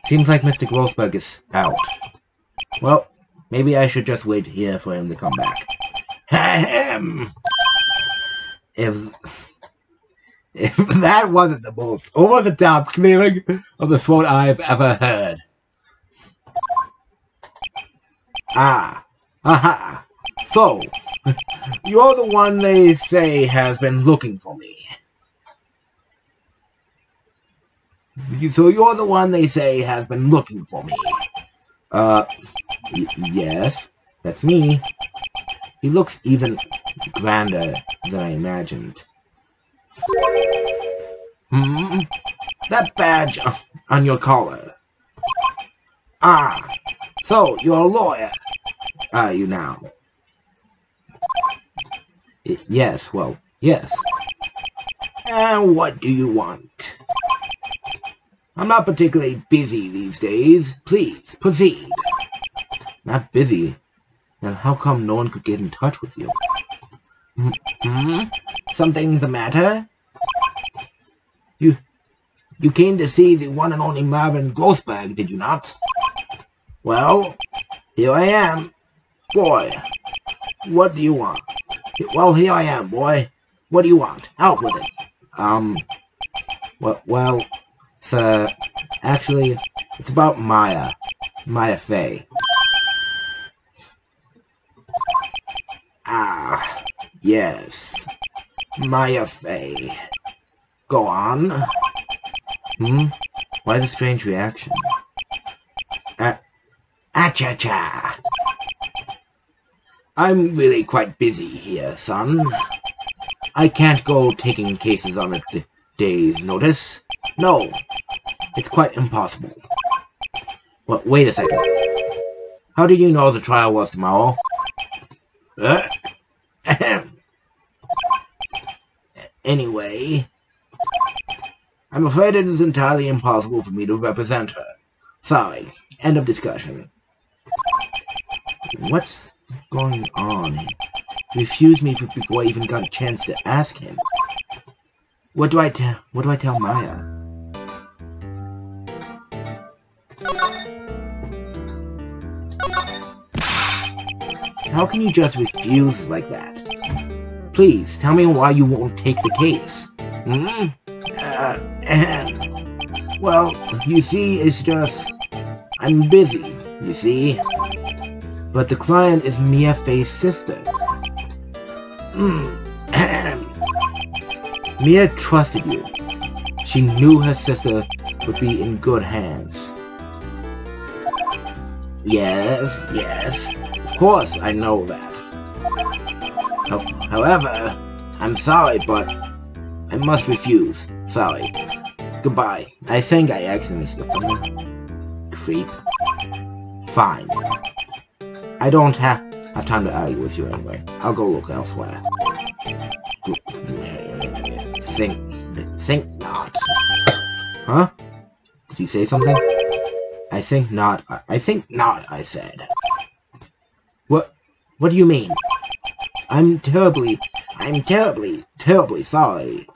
Seems like Mr. Grossberg is out. Well, maybe I should just wait here for him to come back. Ahem! If that wasn't the most over-the-top clearing of the throat I've ever heard. Aha! So, you're the one they say has been looking for me. So you're the one they say has been looking for me. Yes, that's me. He looks even grander than I imagined. That badge on your collar. So you're a lawyer, are you now? Yes, well, yes. And what do you want? I'm not particularly busy these days. Please, proceed. Not busy? Then how come no one could get in touch with you? Something the matter? You came to see the one and only Marvin Grossberg, did you not? Well, here I am. Boy, what do you want? Well, here I am, boy. What do you want? Out with it. Well, sir, Actually, it's about Maya. Maya Fey. Ah, yes. Maya Fey. Go on. Why the strange reaction? Cha-cha. I'm really quite busy here, son. I can't go taking cases on a day's notice. No, it's quite impossible. Well, wait a second. How did you know the trial was tomorrow? Anyway, I'm afraid it is entirely impossible for me to represent her. Sorry. End of discussion. What's going on? He refused me before I even got a chance to ask him. What do I tell Maya? How can you just refuse like that? Please, tell me why you won't take the case. Well, you see, it's just... I'm busy, you see. But the client is Mia Fey's sister. Mia trusted you. She knew her sister would be in good hands. Yes. Of course, I know that. However, I'm sorry, but I must refuse. Sorry. Goodbye. I think I accidentally skipped something. Creep. Fine. I don't have time to argue with you anyway. I'll go look elsewhere. Think not. Huh? Did you say something? I think not. I think not, I said. What do you mean? I'm terribly sorry.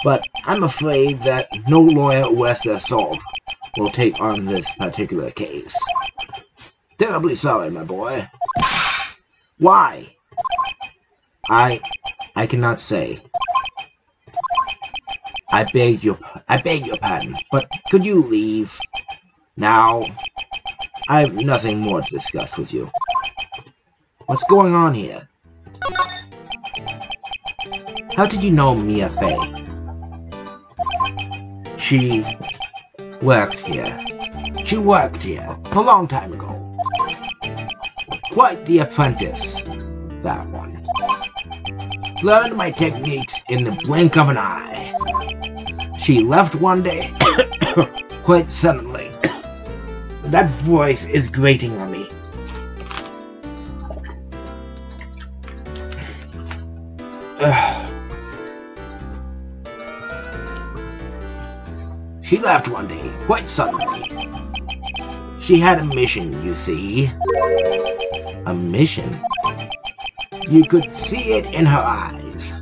But I'm afraid that no lawyer worth their salt will take on this particular case. Terribly sorry, my boy. Why? I cannot say. I beg your pardon, but could you leave now? I have nothing more to discuss with you. What's going on here? How did you know Mia Fey? She worked here. She worked here a long time ago. Quite the apprentice, that one. Learned my techniques in the blink of an eye. She left one day, quite suddenly. That voice is grating on me. She left one day, quite suddenly. She had a mission, you see. A mission? You could see it in her eyes.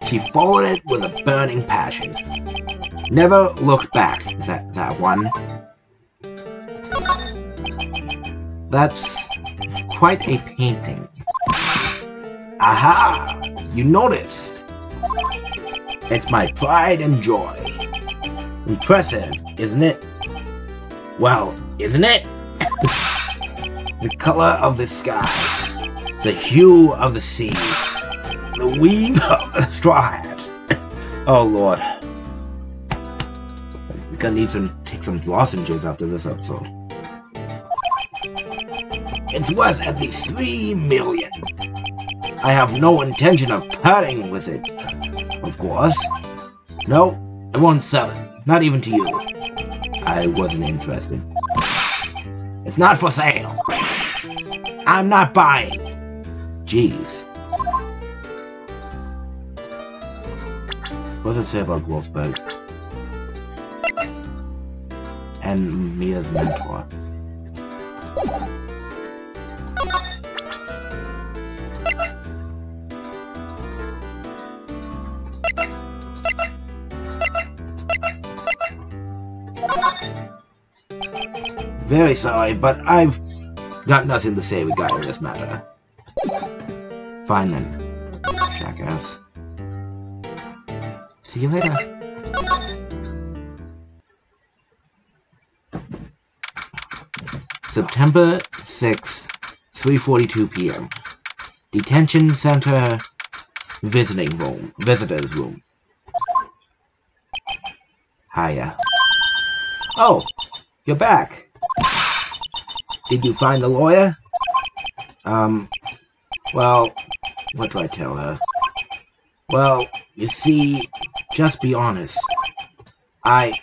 She followed it with a burning passion. Never looked back, that one. That's quite a painting. Aha! You noticed. It's my pride and joy. Impressive, isn't it? Well, isn't it? The color of the sky, the hue of the sea, the weave of the straw hat. Oh Lord. I'm gonna need to take some lozenges after this episode. It's worth at least 3 million. I have no intention of parting with it, of course. No, I won't sell it. Not even to you. I wasn't interested. It's not for sale. I'm not buying. Jeez. What does it say about Wolfsburg? And Mia's mentor. Very sorry, but I've got nothing to say regarding this matter. Fine then, jackass. See you later. September 6th, 3:42 p.m. Detention Center Visitors room. Hiya. Oh, you're back. Did you find the lawyer? Well, what do I tell her? Well, you see, just be honest. I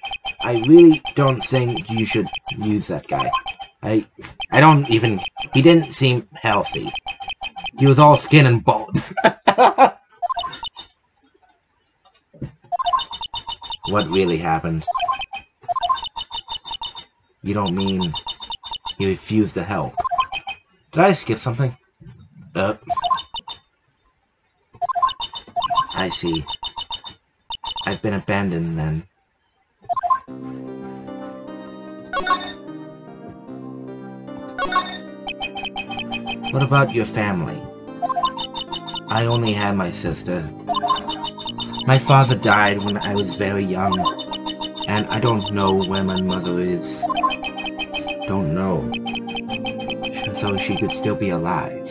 really don't think you should use that guy. I don't even... He didn't seem healthy. He was all skin and bones. What really happened? You don't mean he refused to help? Did I skip something? I see. I've been abandoned then. What about your family? I only had my sister. My father died when I was very young, and I don't know where my mother is. Don't know. So she could still be alive.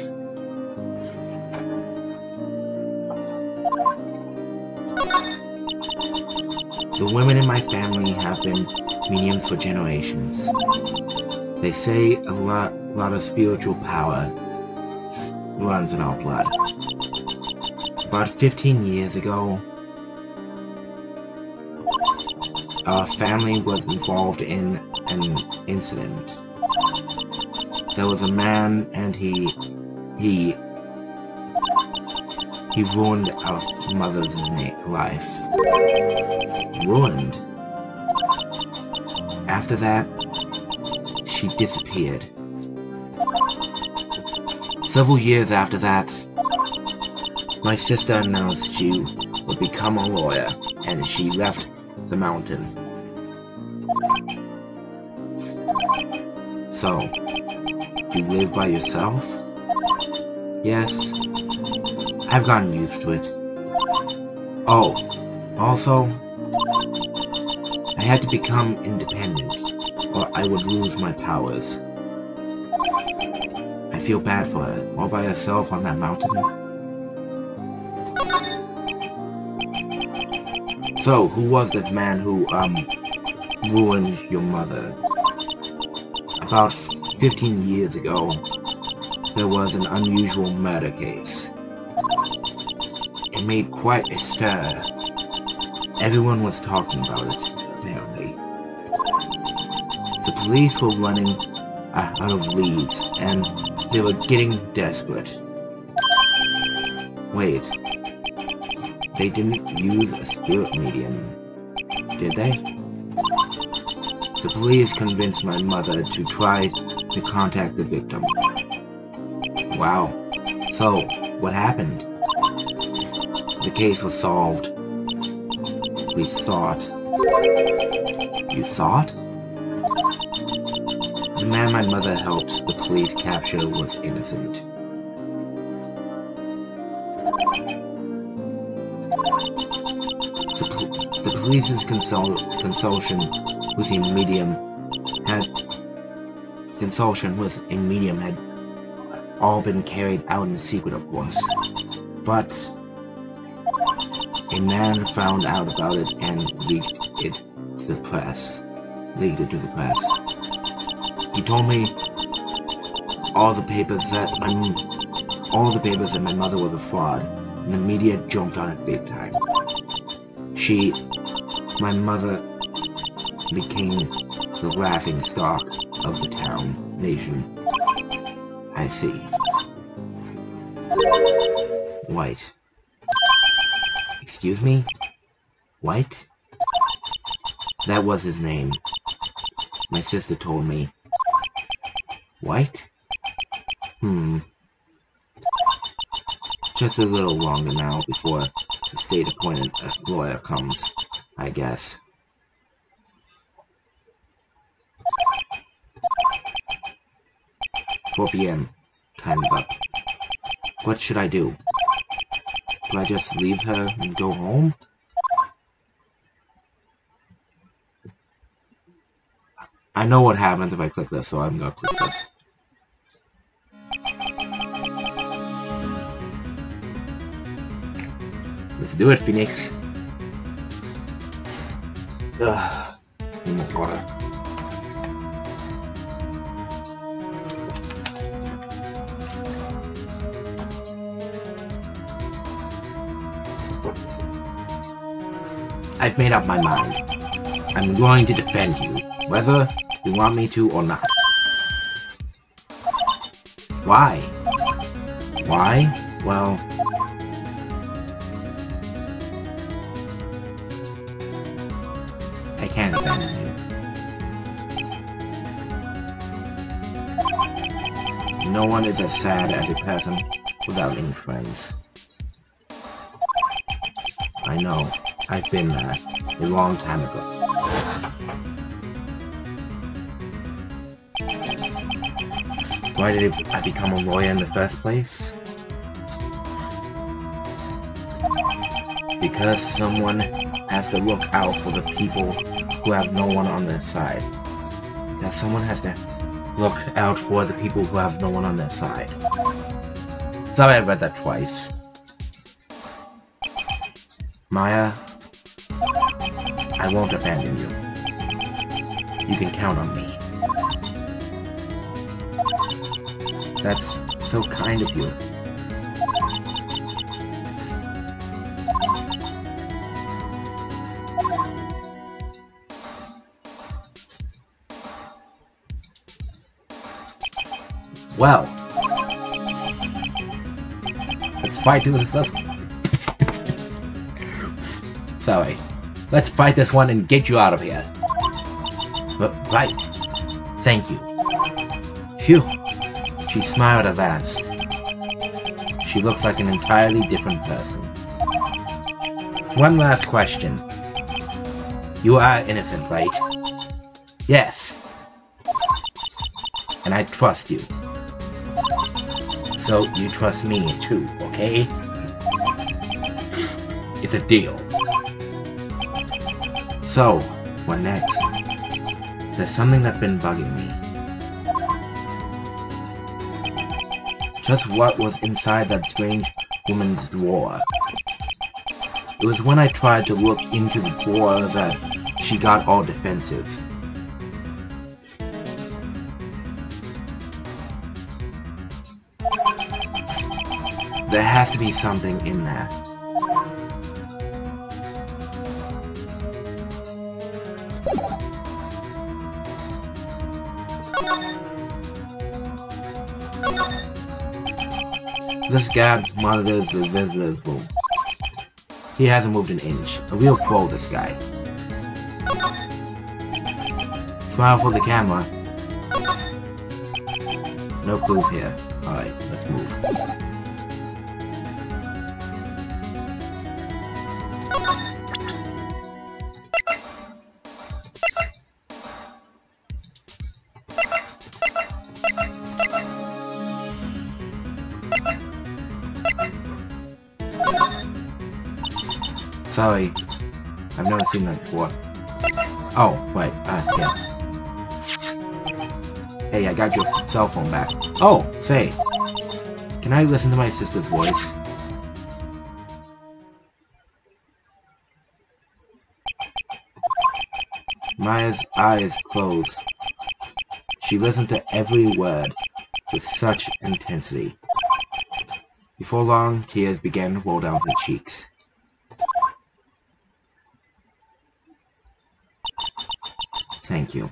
The women in my family have been mediums for generations. They say a lot of spiritual power runs in our blood. About 15 years ago, our family was involved in an incident. There was a man, and he ruined our mother's life. Ruined. After that, she disappeared. Several years after that, my sister announced she would become a lawyer, and she left the mountain. So, you live by yourself? Yes. I've gotten used to it. Oh, also, I had to become independent, or I would lose my powers. I feel bad for her, all by herself on that mountain. So, who was this man who, ruined your mother? About 15 years ago, there was an unusual murder case. It made quite a stir. Everyone was talking about it, apparently. The police were running out of leads, and they were getting desperate. Wait. They didn't use a spirit medium, did they? The police convinced my mother to try to contact the victim. Wow. So, what happened? The case was solved. We thought. You thought? The man my mother helped the police capture was innocent. The police's consultation with a medium had all been carried out in secret, of course. But a man found out about it and leaked it to the press. He told me all the papers that my mother was a fraud, and the media jumped on it big time. My mother became the laughing stock of the nation. I see. White. Excuse me? White? That was his name. My sister told me. White? Just a little longer now before the state-appointed lawyer comes, I guess. "4 p.m. Time's up. What should I do? Do I just leave her and go home? I know what happens if I click this, so I'm gonna click this. Let's do it, Phoenix. Ugh. Need more water. I've made up my mind. I'm going to defend you, whether you want me to or not. Why? Why? Well... I can't abandon you. No one is as sad as a person without any friends. I know. I've been there a long time ago. Why did I become a lawyer in the first place? Because someone has to look out for the people who have no one on their side. Because someone has to look out for the people who have no one on their side. Sorry I read that twice. Maya, I won't abandon you. You can count on me. That's so kind of you. Well, let's fight to this. Sorry. Let's fight this one and get you out of here. Right. Thank you. Phew. She smiled at last. She looks like an entirely different person. One last question. You are innocent, right? Yes. And I trust you. So you trust me too, okay? It's a deal. So, what next? There's something that's been bugging me. Just what was inside that strange woman's drawer? It was when I tried to look into the drawer that she got all defensive. There has to be something in there. This guy monitors the visitor's room. He hasn't moved an inch. A real pro, this guy. Smile for the camera. No clue here. Alright, let's move. Sorry, I've never seen that before. Oh, right, yeah. Hey, I got your cell phone back. Oh, say, can I listen to my sister's voice? Maya's eyes closed. She listened to every word with such intensity. Before long, tears began to roll down her cheeks. Thank you.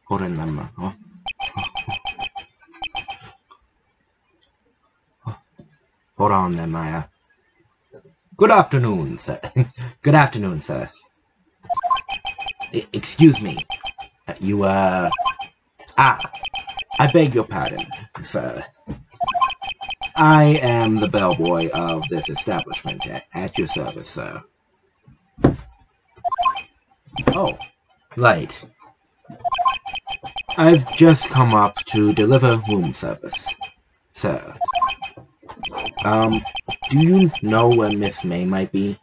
Hold on there, Maya. Good afternoon, sir. Good afternoon, sir. Excuse me. I beg your pardon, sir. I am the bellboy of this establishment at your service, sir. Oh, right. I've just come up to deliver room service, sir. Do you know where Miss May might be?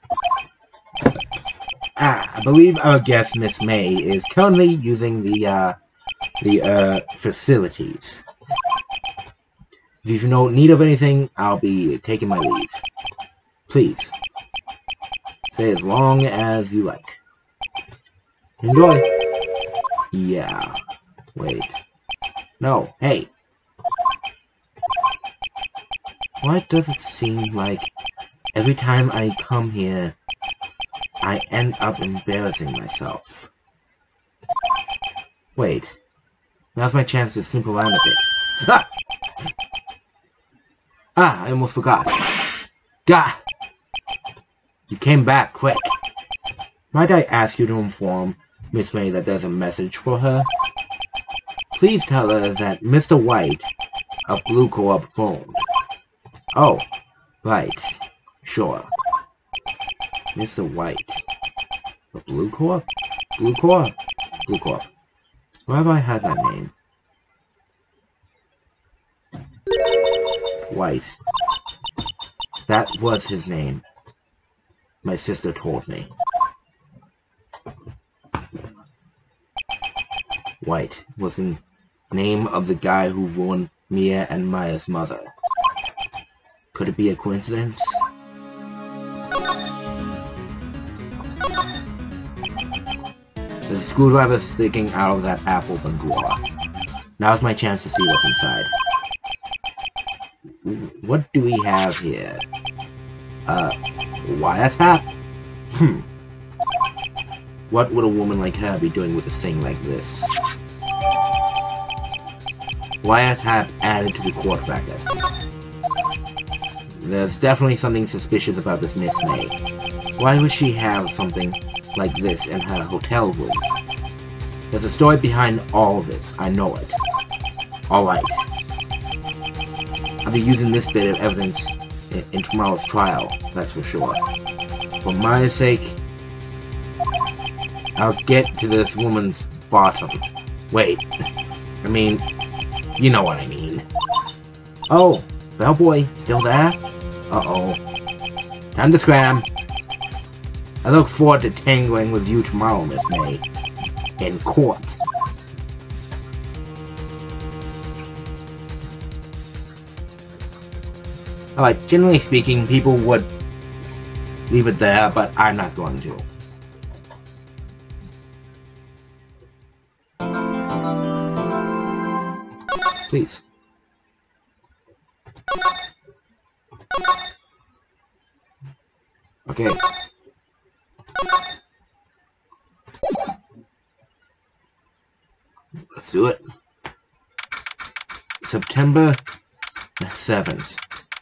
I believe our guest, Miss May, is currently using the facilities. If you know need of anything, I'll be taking my leave. Please, stay as long as you like. Enjoy. Yeah. Wait. No. Hey. Why does it seem like every time I come here, I end up embarrassing myself? Wait. Now's my chance to snoop around a bit. Ah! I almost forgot. Gah! You came back quick. Might I ask you to inform Miss May that there's a message for her? Please tell her that Mr. White of Blue Co-op phoned. Oh, right. Sure. Mr. White of Blue Co-op? Blue Co-op? Blue Co-op. Where have I had that name? White. That was his name. My sister told me. White was the name of the guy who ruined Mia and Maya's mother. Could it be a coincidence? There's a screwdriver sticking out of that half-open drawer. Now's my chance to see what's inside. What do we have here? Wiretap? What would a woman like her be doing with a thing like this? Wiretap added to the court record. There's definitely something suspicious about this Miss May. Why would she have something like this in her hotel room? There's a story behind all this, I know it. Alright. I'll be using this bit of evidence in tomorrow's trial, that's for sure. For my sake, I'll get to this woman's bottom. Wait. I mean, you know what I mean. Oh, bellboy, still there? Uh-oh. Time to scram. I look forward to tangling with you tomorrow, Miss May. In court. Alright, generally speaking, people would leave it there, but I'm not going to. Please. Okay. Let's do it. September 7th,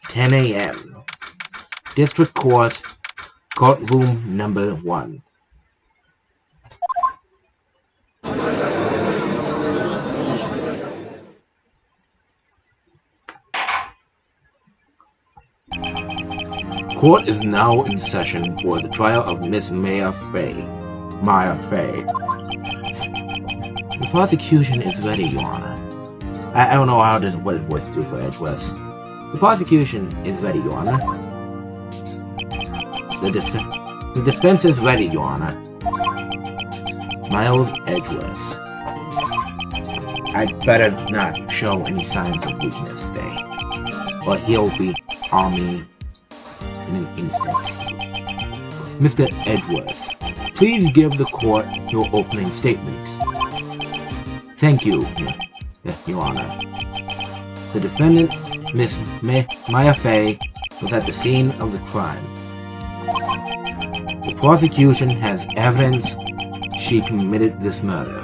10 a.m. District Court, Courtroom Number 1. Court is now in session for the trial of Miss Maya Fey. The prosecution is ready, Your Honor. I don't know how to what voice to do for Edgeworth. The prosecution is ready, Your Honor. The defense is ready, Your Honor. Miles Edgeworth. I'd better not show any signs of weakness today, or he'll be on me in an instant. Mr. Edgeworth, please give the court your opening statement. Thank you, Your Honor. The defendant, Miss Maya Fey, was at the scene of the crime. The prosecution has evidence she committed this murder.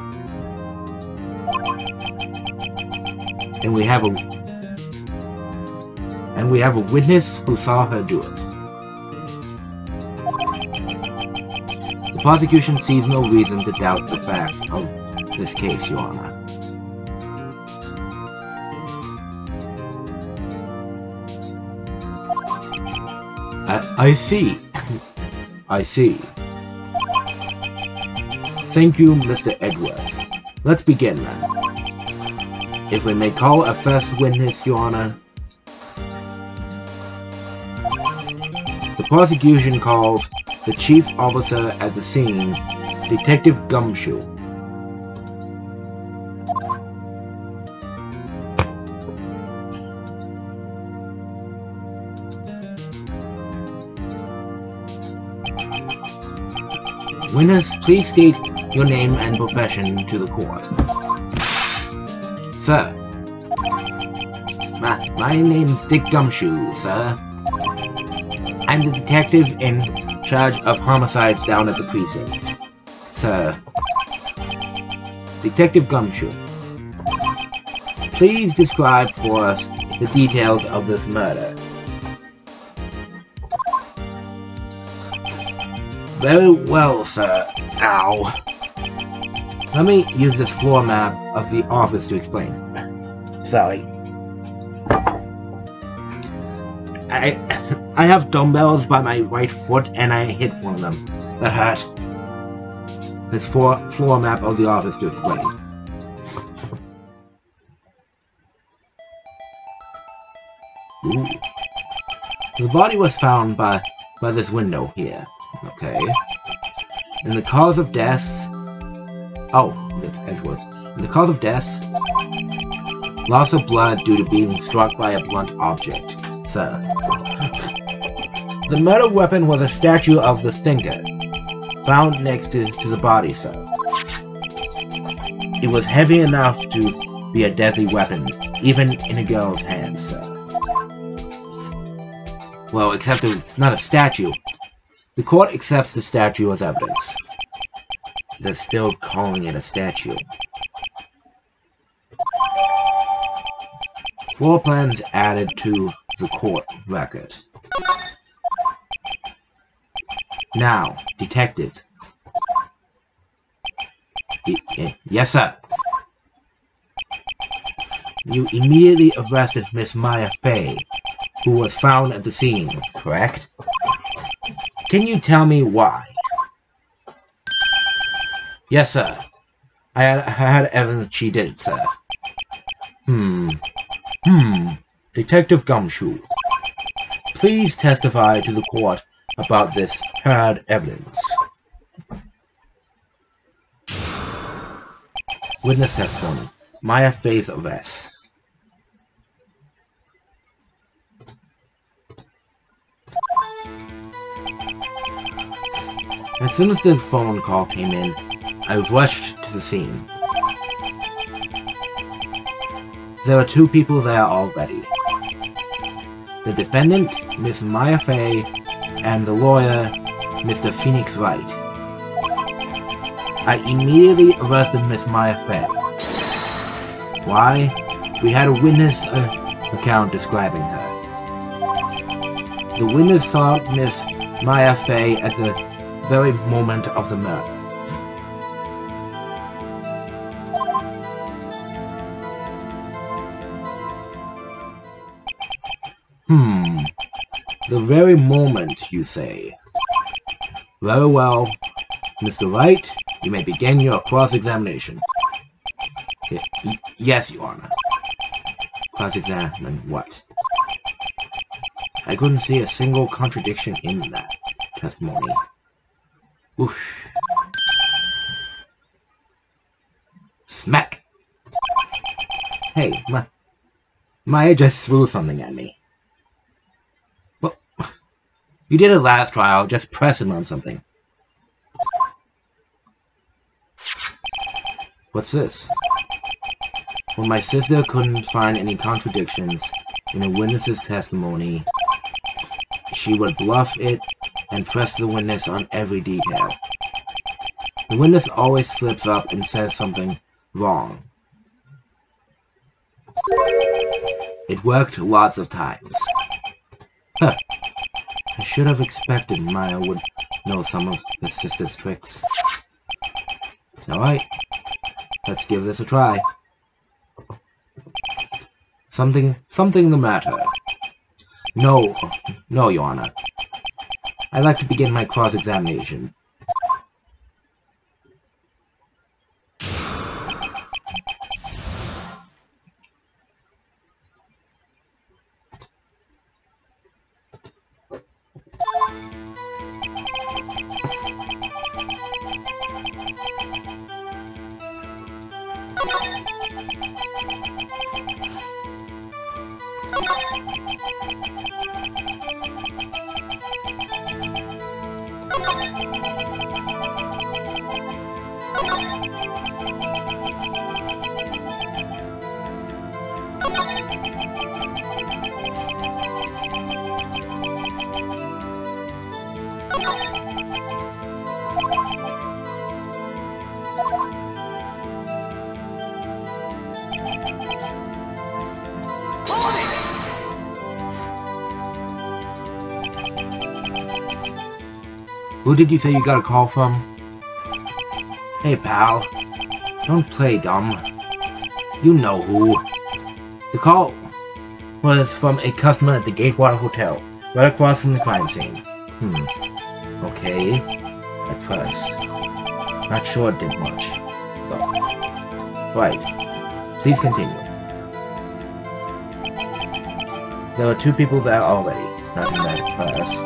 And we have a witness who saw her do it. The prosecution sees no reason to doubt the facts of this case, Your Honor. I see. I see. Thank you, Mr. Edgeworth. Let's begin, then. If we may call a first witness, Your Honor. The prosecution calls the chief officer at the scene, Detective Gumshoe. Witness, please state your name and profession to the court. Sir. My name's Dick Gumshoe, sir. I'm the detective in charge of homicides down at the precinct. Sir. Detective Gumshoe. Please describe for us the details of this murder. Very well, sir. Ow. Let me use this floor map of the office to explain. Sorry. I have dumbbells by my right foot and I hit one of them. That hurt. This floor map of the office to explain. Ooh. The body was found by this window here. Okay. And the cause of death... Oh, that's Edgeworth. And the cause of death... Loss of blood due to being struck by a blunt object, sir. The murder weapon was a statue of the thinker, found next to the body, sir. It was heavy enough to be a deadly weapon, even in a girl's hands, sir. Well, except it's not a statue. The court accepts the statue as evidence. They're still calling it a statue. Floor plans added to the court record. Now, detective. Yes, sir. You immediately arrested Miss Maya Fey, who was found at the scene, correct? Can you tell me why? Yes, sir. I had evidence she did, sir. Detective Gumshoe, please testify to the court about this heard evidence. Witness testimony. Maya Fey's arrest. As soon as the phone call came in, I rushed to the scene. There were two people there already. The defendant, Miss Maya Fey, and the lawyer, Mr. Phoenix Wright. I immediately arrested Miss Maya Fey. Why? We had a witness account describing her. The witness saw Miss Maya Fey at the very moment of the murder. The very moment, you say. Very well. Mr. Wright, you may begin your cross-examination. Yes, Your Honor. Cross-examine what? I couldn't see a single contradiction in that testimony. Oof. Smack! Hey, Maya just threw something at me. Well, you did it last trial, just pressing on something. What's this? When my sister couldn't find any contradictions in a witness's testimony, she would bluff it and press the witness on every detail. The witness always slips up and says something wrong. It worked lots of times. Huh. I should have expected Maya would know some of his sister's tricks. Alright, let's give this a try. Something the matter? No, Your Honor. I'd like to begin my cross-examination. Who did you say you got a call from? Hey pal, don't play dumb. You know who. The call was from a customer at the Gatewater Hotel, right across from the crime scene. Okay. At first. Not sure it did much. But... right. Please continue. There were 2 people there already. Nothing bad at first.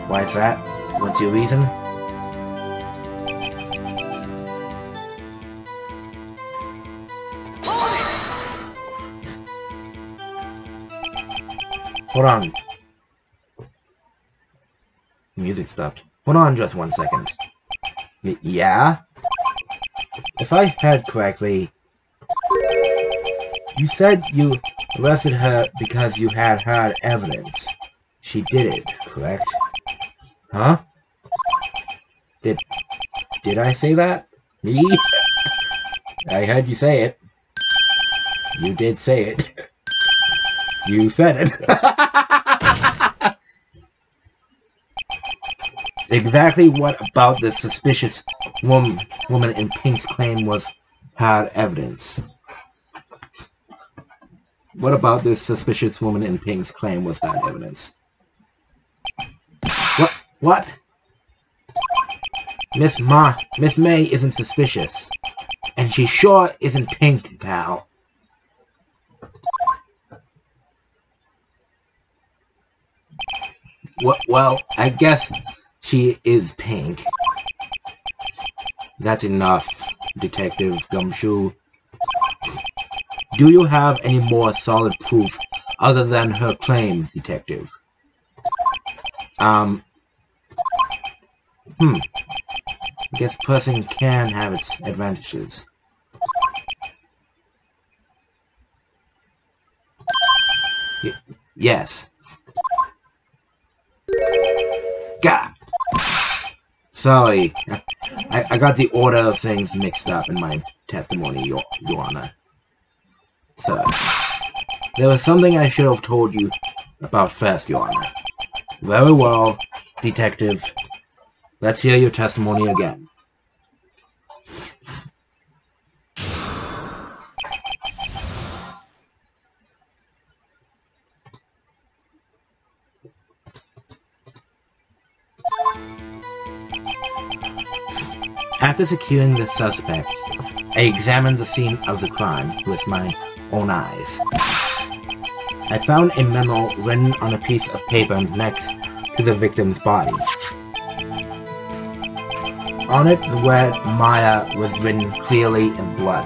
Why is that? What's your reason? Hold on. Music stopped. Hold on just 1 second. Yeah? If I heard correctly, you said you arrested her because you had hard evidence. She did it, correct? Huh? Did I say that? Me? I heard you say it. You did say it. You said it. Exactly what about this suspicious woman in Pink's claim was hard evidence? What about this suspicious woman in Pink's claim was hard evidence? What? Miss May isn't suspicious. And she sure isn't Pink, pal. Well, I guess she is Pink. That's enough, Detective Gumshoe. Do you have any more solid proof other than her claims, Detective? I guess person can have its advantages. Yes. God. Sorry. I got the order of things mixed up in my testimony, Your Honor. So, there was something I should have told you about first, Your Honor. Very well, Detective. Let's hear your testimony again. After securing the suspect, I examined the scene of the crime with my own eyes. I found a memo written on a piece of paper next to the victim's body. On it, the word Maya was written clearly in blood.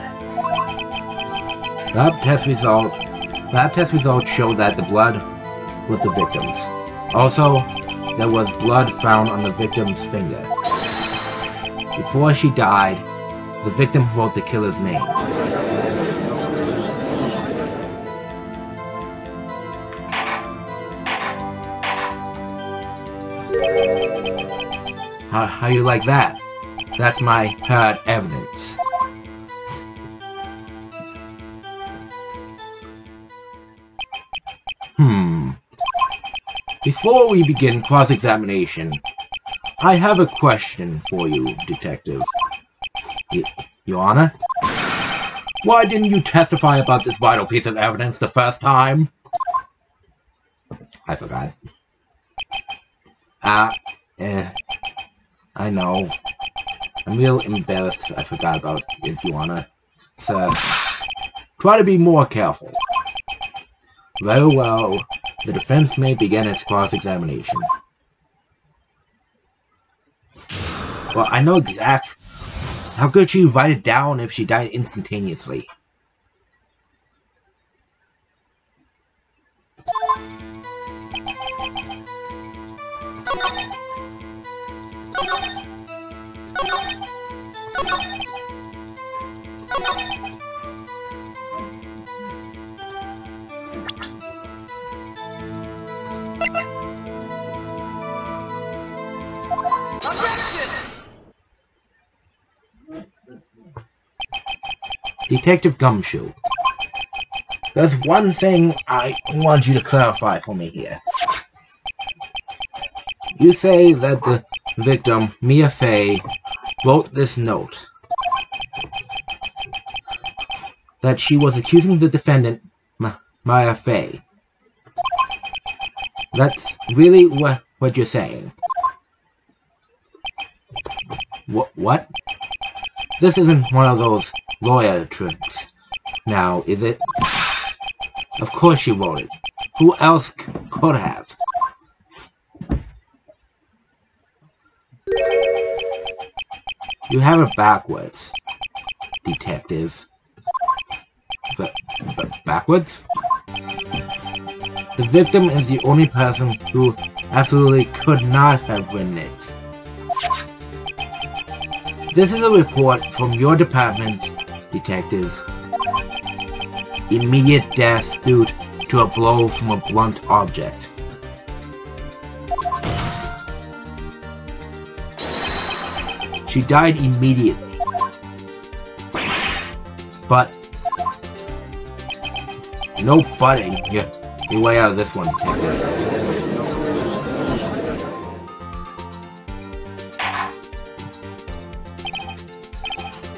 Lab test results showed that the blood was the victim's. Also, there was blood found on the victim's finger. Before she died, the victim wrote the killer's name. How you like that? That's my hard evidence. Before we begin cross-examination, I have a question for you, Detective. Your Honor? Why didn't you testify about this vital piece of evidence the first time? I forgot. I know. I'm real embarrassed I forgot about it, Your Honor. So, try to be more careful. Very well. The defense may begin its cross-examination. Well, I know exact. How could she write it down if she died instantaneously? Detective Gumshoe, there's one thing I want you to clarify for me here. You say that the victim, Mia Fey, wrote this note. That she was accusing the defendant, Mia Fey. That's really what you're saying. What? This isn't one of those lawyer tricks, now, is it? Of course she wrote it. Who else could have? You have it backwards, detective. But backwards? The victim is the only person who absolutely could not have written it. This is a report from your department, detective. Immediate death due to a blow from a blunt object. She died immediately. But no butting. You're way out of this one, detective.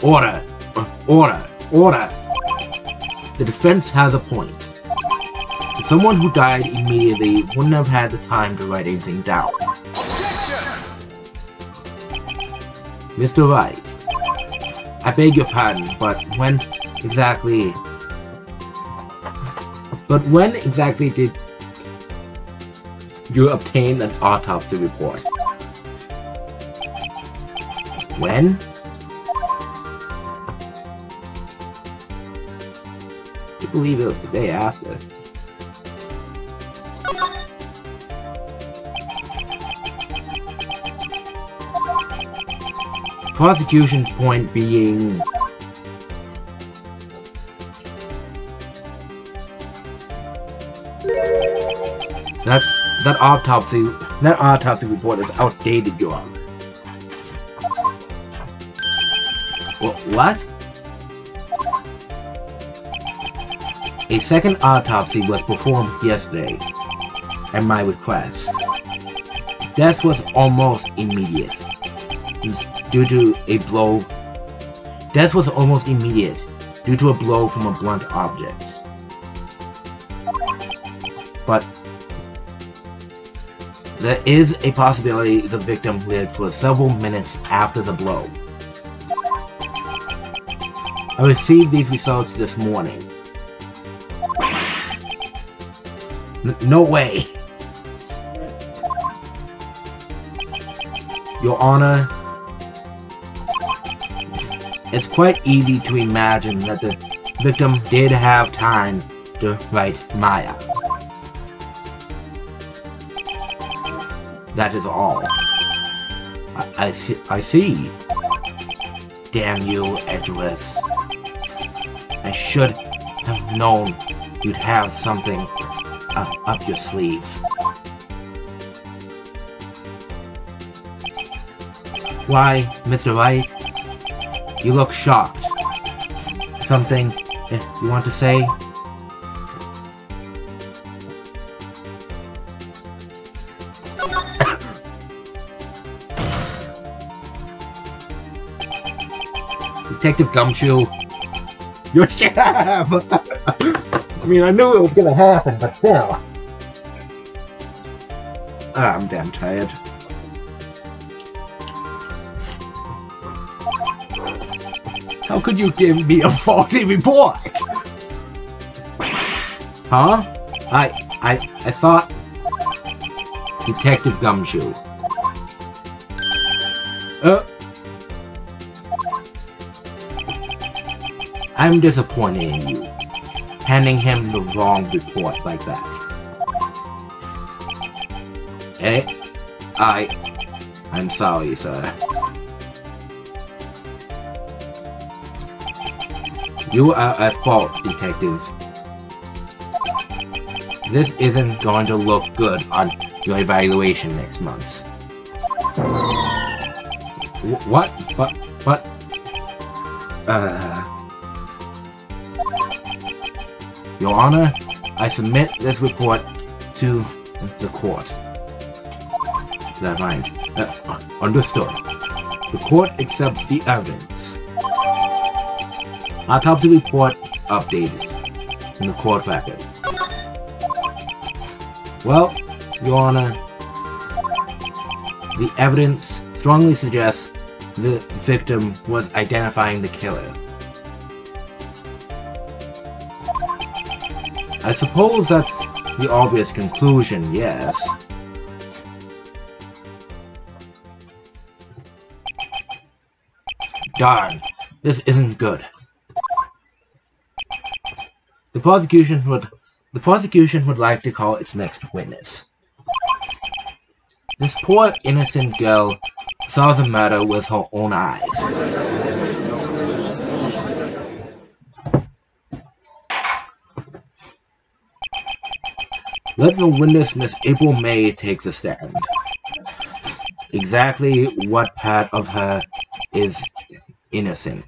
Order! Order! Order! The defense has a point. Someone who died immediately wouldn't have had the time to write anything down. Mr. Wright, I beg your pardon, but when exactly did you obtain an autopsy report? When? I believe it was the day after. Prosecution's point being that autopsy report is outdated, Your Honor. What? A second autopsy was performed yesterday, at my request. Death was almost immediate, due to a blow. Death was almost immediate, due to a blow from a blunt object. But there is a possibility the victim lived for several minutes after the blow. I received these results this morning. No way! Your Honor, it's quite easy to imagine that the victim did have time to write Maya. That is all. I see. Damn you, Edgeworth. I should have known you'd have something up your sleeve. Why, Mr. Wright? You look shocked. Something you want to say? Detective Gumshoe, you're shut up! I mean, I knew it was gonna happen, but still. I'm damn tired. How could you give me a faulty report? Huh? I thought Detective Gumshoe. I'm disappointed in you, handing him the wrong report like that. I'm sorry, sir. You are at fault, Detective. This isn't going to look good on your evaluation next month. What? But... Your Honor, I submit this report to the court. Is that right? Understood. The court accepts the evidence. Autopsy report updated in the court record. Well, Your Honor, the evidence strongly suggests the victim was identifying the killer. I suppose that's the obvious conclusion, yes. Darn, this isn't good. The prosecution would like to call its next witness. This poor innocent girl saw the murder with her own eyes. Let the witness, Miss April May, take the stand. Exactly what part of her is innocent?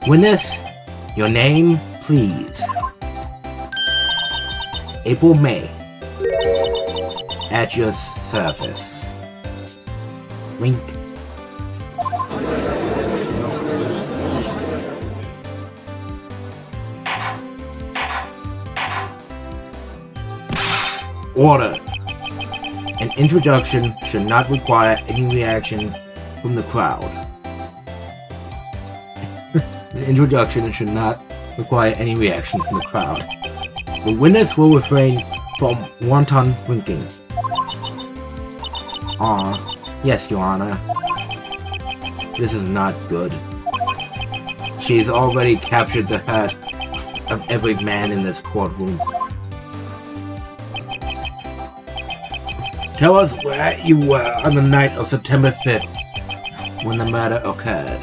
Witness, your name, please. April May. At your service. Wink. Order. An introduction should not require any reaction from the crowd. An introduction should not require any reaction from the crowd. The witness will refrain from wanton winking. Yes, Your Honor. This is not good. She's already captured the heart of every man in this courtroom. Tell us where you were on the night of September 5th when the murder occurred.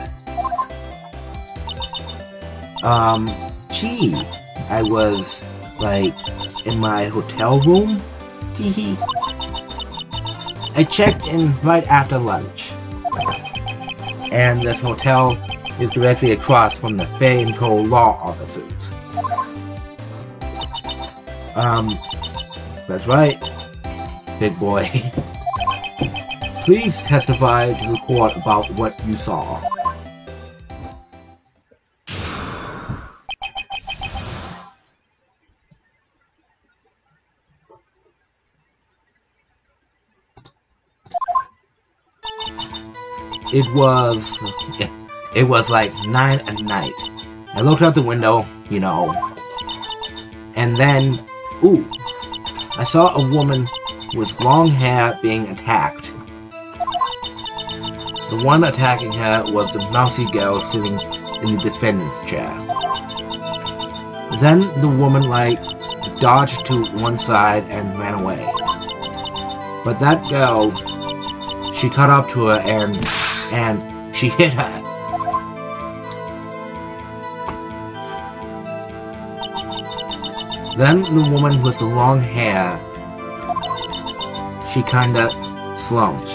Gee, I was, like, in my hotel room? Teehee. I checked in right after lunch. And this hotel is directly across from the Fay & Co. law offices. That's right, big boy. Please testify to the court about what you saw. It was like 9 at night. I looked out the window, you know, and then, ooh, I saw a woman with long hair being attacked. The one attacking her was the mousy girl sitting in the defendant's chair. Then the woman, like, dodged to one side and ran away. But that girl, she caught up to her and she hit her. Then the woman with the long hair, she kinda slumped.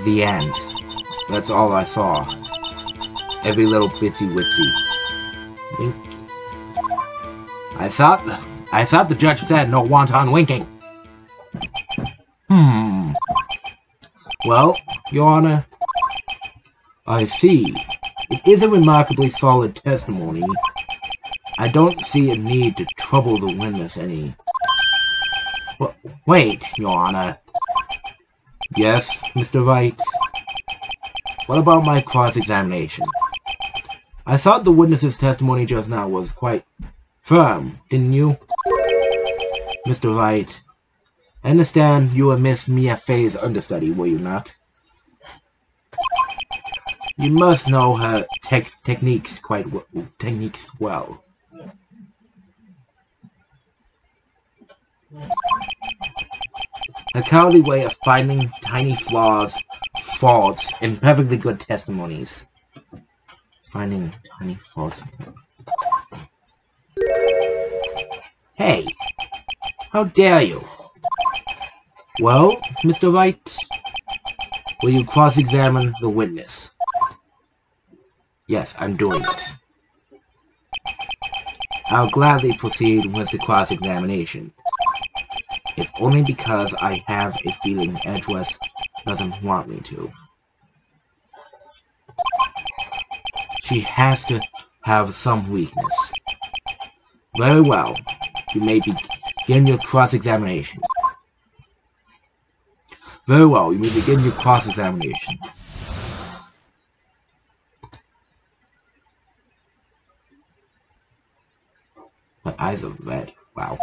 The end. That's all I saw. Every little bitsy witsy. I thought the judge said no wanton winking. Well, Your Honor, I see. It is a remarkably solid testimony. I don't see a need to trouble the witness any. Wait, Your Honor. Yes, Mr. Wright? What about my cross-examination? I thought the witness's testimony just now was quite firm, didn't you? Mr. Wright, I understand you were Miss Mia Fey's understudy, were you not? You must know her techniques well. A cowardly way of finding tiny faults in perfectly good testimonies. Finding tiny faults. Hey, how dare you? Well, Mr. Wright, will you cross-examine the witness? Yes, I'm doing it. I'll gladly proceed with the cross-examination, if only because I have a feeling Edgeworth doesn't want me to. She has to have some weakness. Very well, you may begin your cross-examination. Very well, you may begin your cross-examination. My eyes are red. Wow.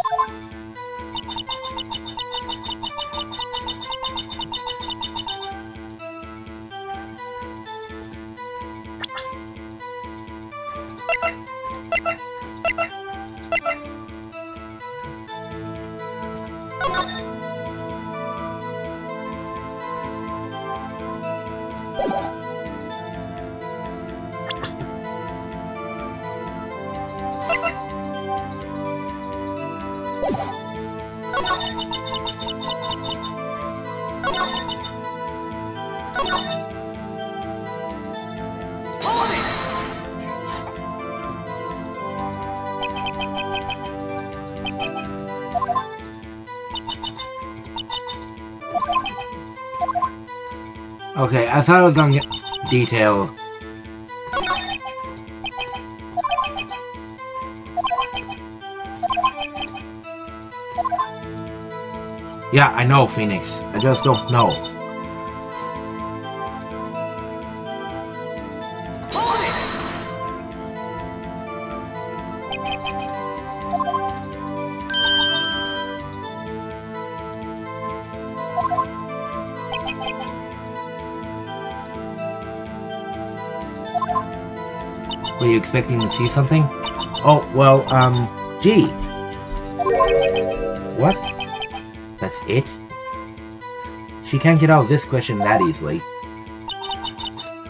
Okay, I thought I was gonna get detail. Yeah, I know, Phoenix. I just don't know. Were you expecting to see something? Oh, well, gee. What? That's it? She can't get out of this question that easily.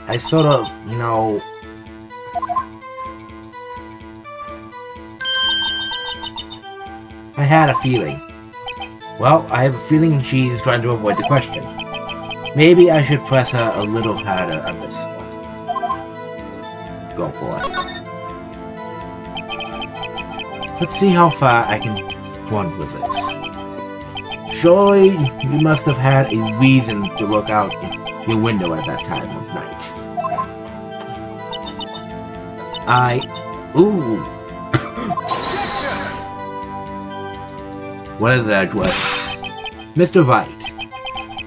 I sort of, you know... I had a feeling. Well, I have a feeling she's trying to avoid the question. Maybe I should press her a little harder on this one. Go for it. Let's see how far I can run with this. Surely you must have had a reason to look out your window at that time of night. Ooh. What is that, what? Mr. Wright,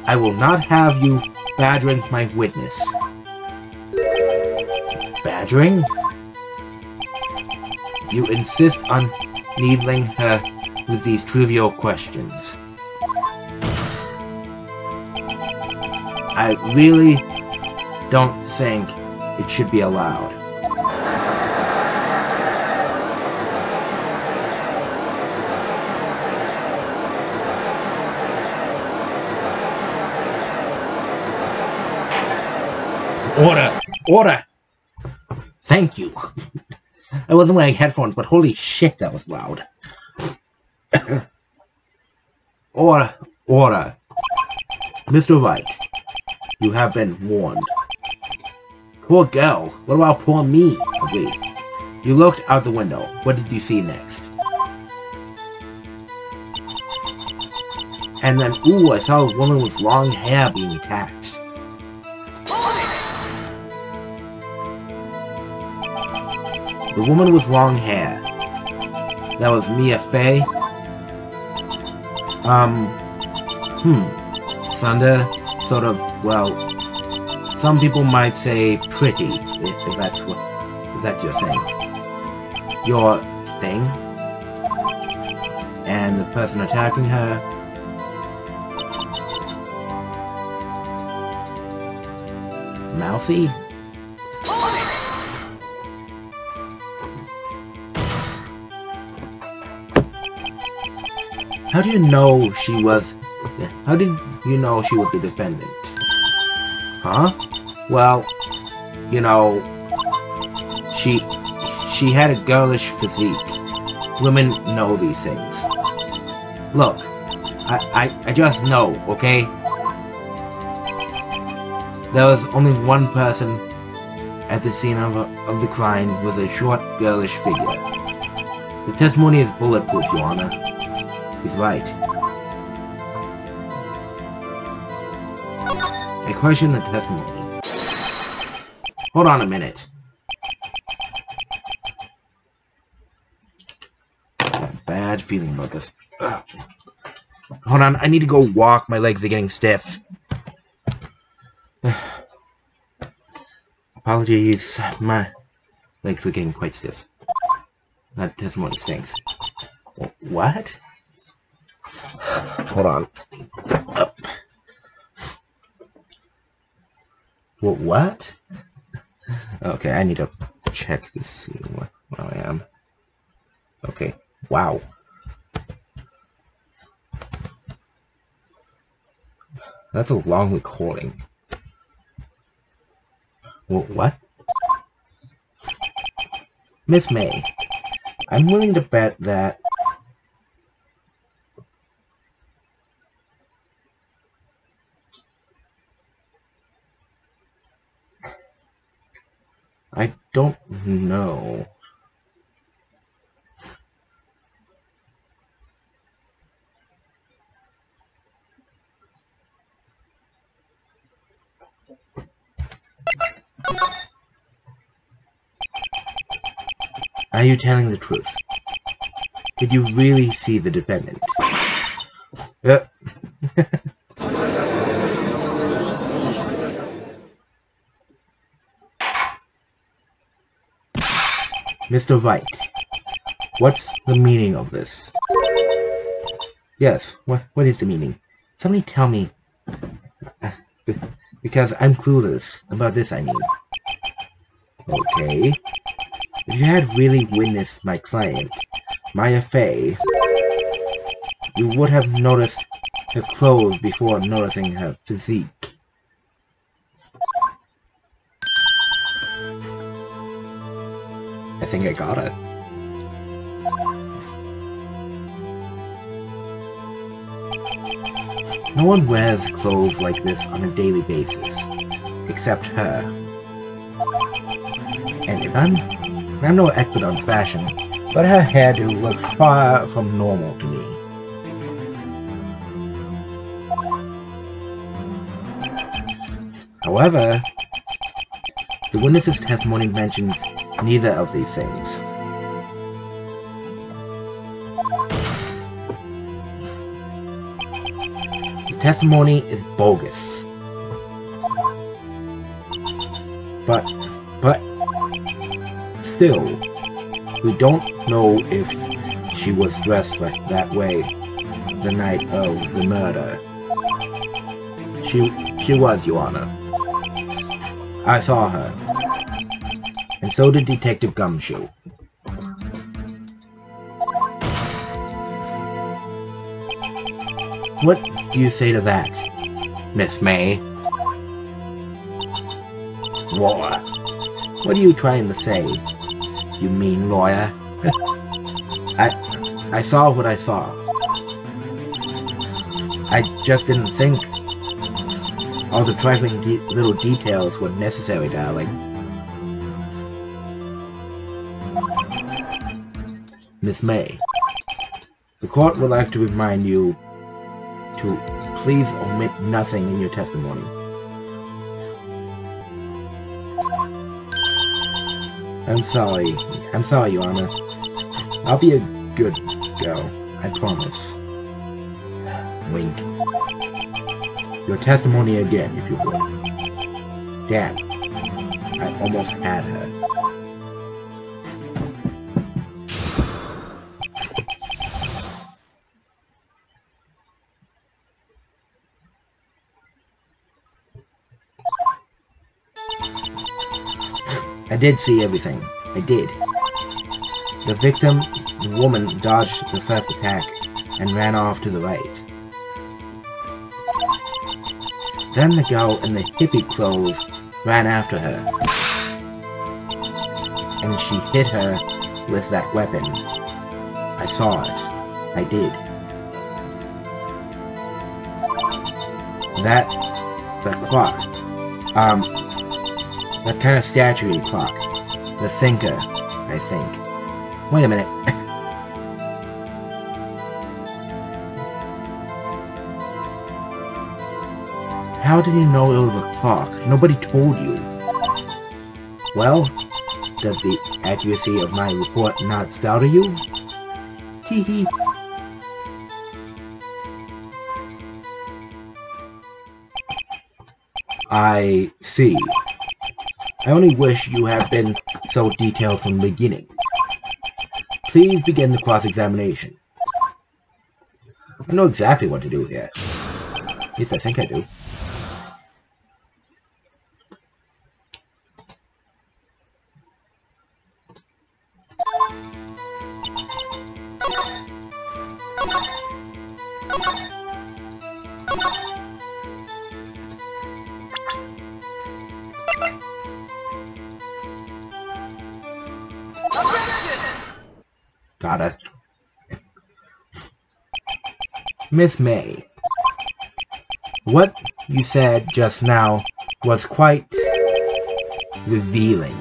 I will not have you badgering my witness. Badgering? You insist on needling her with these trivial questions. I really don't think it should be allowed. Order! Order! Thank you. I wasn't wearing headphones, but holy shit, that was loud. Order! Order! Mr. Wright, you have been warned. Poor girl. What about poor me? Wait. You looked out the window. What did you see next? And then, ooh, I saw a woman with long hair being attacked. The woman with long hair. That was Mia Fey. Slender, sort of, well, some people might say pretty, if that's your thing. Your thing? And the person attacking her. Mousy? How do you know she was... How did you know she was the defendant? Huh? Well, you know... She had a girlish physique. Women know these things. Look, I just know, okay? There was only one person at the scene of the crime with a short, girlish figure. The testimony is bulletproof, Your Honor. He's right. I question the testimony. Hold on a minute. I have a bad feeling about this. Ugh. Hold on, I need to go walk. My legs are getting stiff. Apologies, my legs were getting quite stiff. That testimony stinks. What? Hold on. Up. What? Okay, I need to check to see where I am. Okay, wow. That's a long recording. What? Miss May, I'm willing to bet that... I don't know. Are you telling the truth? Did you really see the defendant? Mr. Wright, what's the meaning of this? Yes, what is the meaning? Somebody tell me. Because I'm clueless about this, I mean. Okay. If you had really witnessed my client, Maya Fey, you would have noticed her clothes before noticing her physique. I think I got it. No one wears clothes like this on a daily basis, except her. And if I'm no expert on fashion, but her hairdo looks far from normal to me. However, the witness's testimony mentions neither of these things. The testimony is bogus. But still, we don't know if she was dressed like that way the night of the murder. She was, Your Honor. I saw her. And so did Detective Gumshoe. What do you say to that, Miss May? What are you trying to say, you mean lawyer? I saw what I saw. I just didn't think all the trifling little details were necessary, darling. Miss May, the court would like to remind you to please omit nothing in your testimony. I'm sorry, I'm sorry, Your Honor. I'll be a good girl, I promise. Wink. Your testimony again, if you would. Damn. I almost had her. I did see everything. I did. The victim, the woman, dodged the first attack and ran off to the right. Then the girl in the hippie clothes ran after her. And she hit her with that weapon. I saw it. I did. The clock. That kind of statue clock. The thinker, I think. Wait a minute. How did you know it was a clock? Nobody told you. Well, does the accuracy of my report not startle you? Teehee. I see. I only wish you had been so detailed from the beginning. Please begin the cross-examination. I know exactly what to do here. At least I think I do. Got it. Miss May, what you said just now was quite revealing.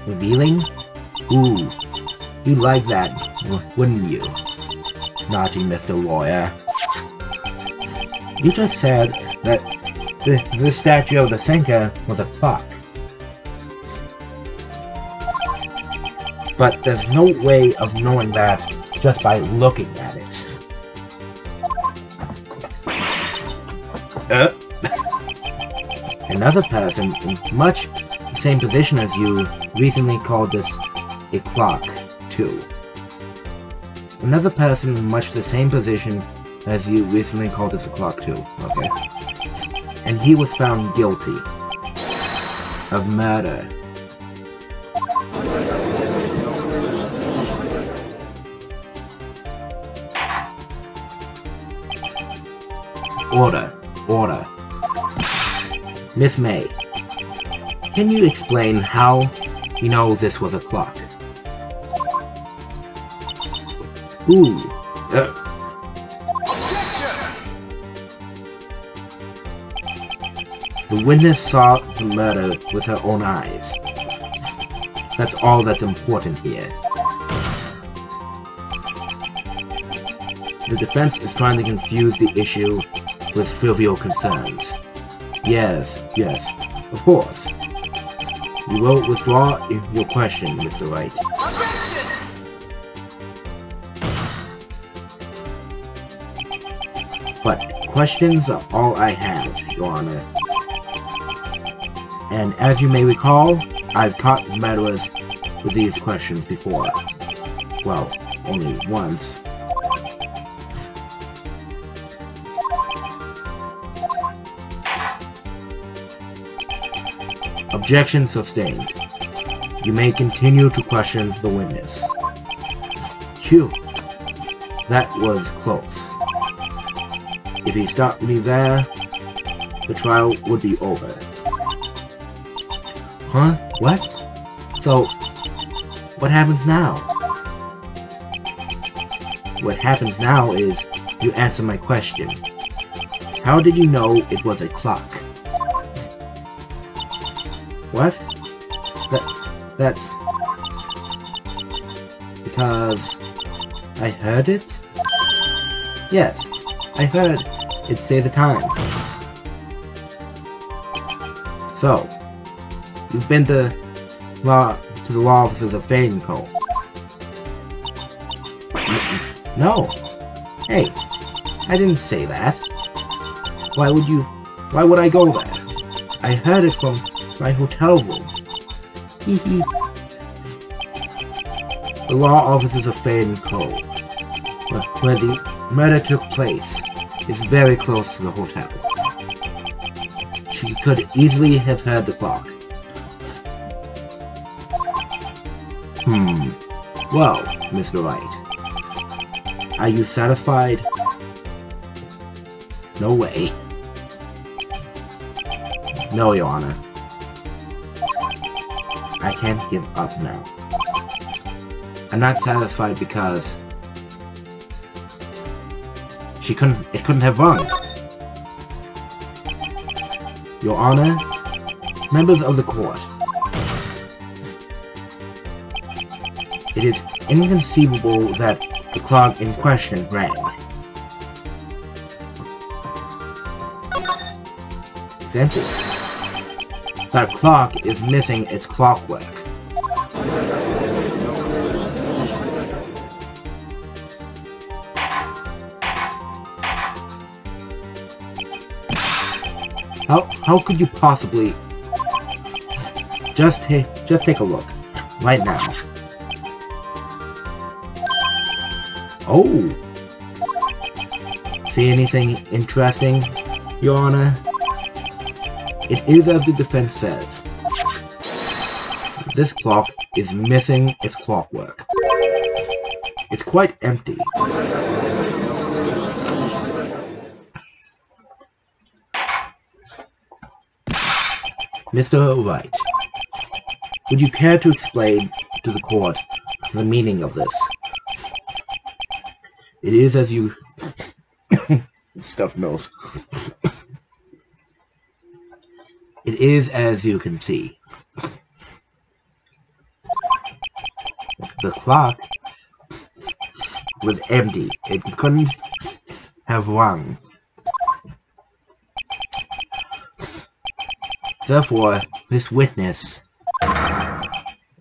Revealing? Ooh, you like that, wouldn't you? Naughty Mr. Lawyer. You just said that the statue of the thinker was a clock. But there's no way of knowing that just by looking at it. Another person in much the same position as you recently called this a clock, too. Another person in much the same position as you recently called this a clock, too. Okay. And he was found guilty of murder. Order. Miss May, can you explain how you know this was a clock? Ooh. The witness saw the murder with her own eyes. That's all that's important here. The defense is trying to confuse the issue with trivial concerns. Yes, of course. You will withdraw your question, Mr. Wright. But questions are all I have, Your Honor. And as you may recall, I've caught murderers with these questions before. Well, only once. Objection sustained. You may continue to question the witness. Phew. That was close. If he stopped me there, the trial would be over. Huh? What? So, what happens now? What happens now is you answer my question. How did you know it was a clock? What? That's... because... I heard it? Yes, I heard it say the time. So, You've been to the law offices of Fading Co. No. Hey, I didn't say that. Why would I go there? I heard it from my hotel room. Hee hee. The law offices of Fading Co. where the murder took place is very close to the hotel. She could easily have heard the clock. Well, Mr. Wright, are you satisfied? No way. No, Your Honor. I can't give up now. I'm not satisfied because it couldn't have rung. Your Honor, members of the court, it is inconceivable that the clock in question rang. Simple. That clock is missing its clockwork. How could you possibly... Just take a look. Right now. Oh! See anything interesting, Your Honor? It is as the defense says. This clock is missing its clockwork. It's quite empty. Mr. Wright, would you care to explain to the court the meaning of this? It is as you... Stuffed nose. It is as you can see. The clock was empty. It couldn't have rung. Therefore, this witness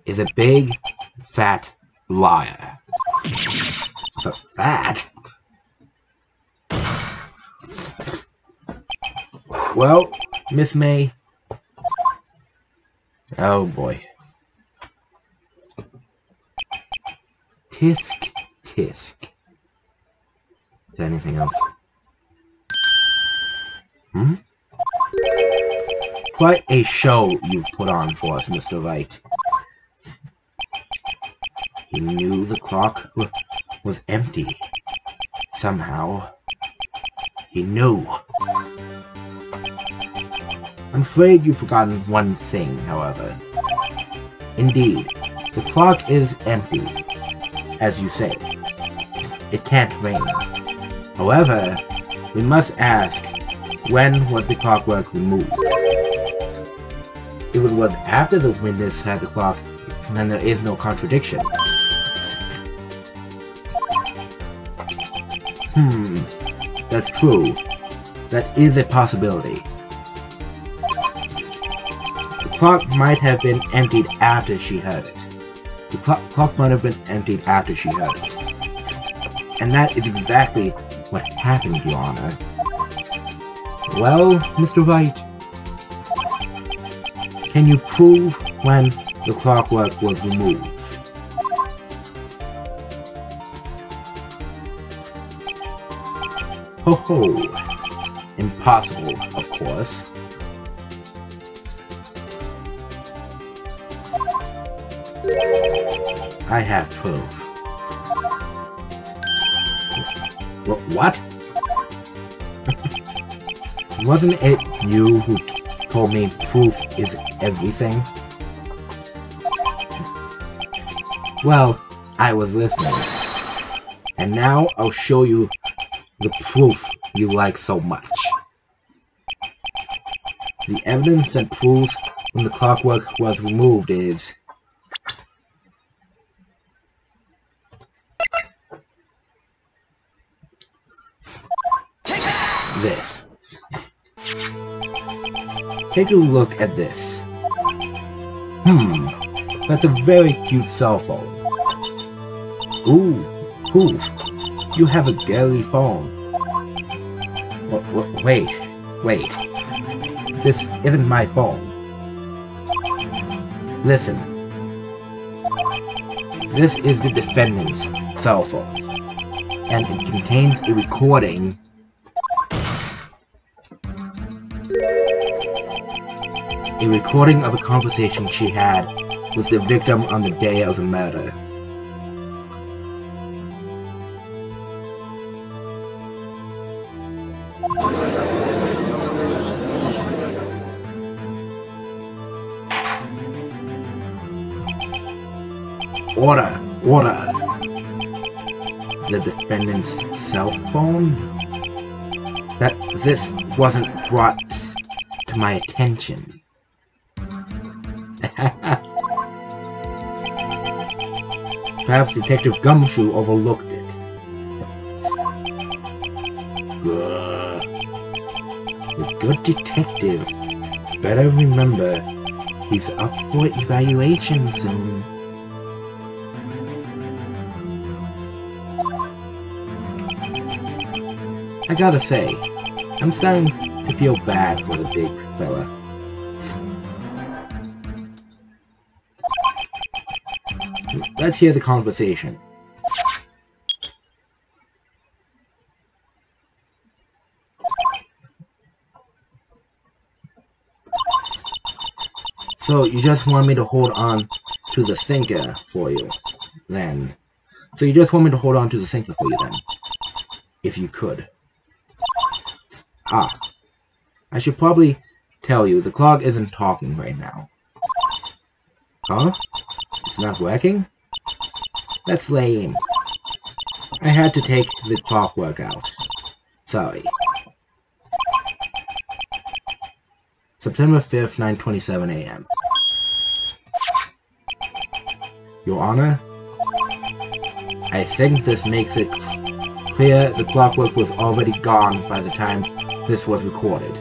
is a big, fat liar. Fat? Well, Miss May. Oh boy. Tisk, tisk. Is there anything else? Quite a show you've put on for us, Mr. Wright. You knew the clock was empty. Somehow. He knew. I'm afraid you've forgotten one thing, however. Indeed, the clock is empty, as you say. It can't ring. However, we must ask, when was the clockwork removed? If it was after the witness had the clock, then there is no contradiction. That's true. That is a possibility. The clock might have been emptied after she heard it. The clock might have been emptied after she heard it. And that is exactly what happened, Your Honor. Well, Mr. Wright, can you prove when the clockwork was removed? Ho ho! Impossible, of course. I have proof. What? Wasn't it you who told me proof is everything? Well, I was listening. And now I'll show you the proof you like so much. The evidence that proves when the clockwork was removed is this. Take a look at this. That's a very cute cell phone. Ooh, you have a girly phone. Wait. This isn't my phone. Listen. This is the defendant's cell phone, and it contains a recording of a conversation she had with the victim on the day of the murder. Order! The defendant's cell phone? This wasn't brought to my attention. Perhaps Detective Gumshoe overlooked it. The good detective better remember he's up for evaluation soon. I gotta say, I'm starting to feel bad for the big fella. Let's hear the conversation. So you just want me to hold on to the sinker for you, then? If you could. I should probably tell you, the clock isn't talking right now. Huh? It's not working? That's lame. I had to take the clockwork out. Sorry. September 5th, 9:27 a.m. Your Honor, I think this makes it clear the clockwork was already gone by the time this was recorded.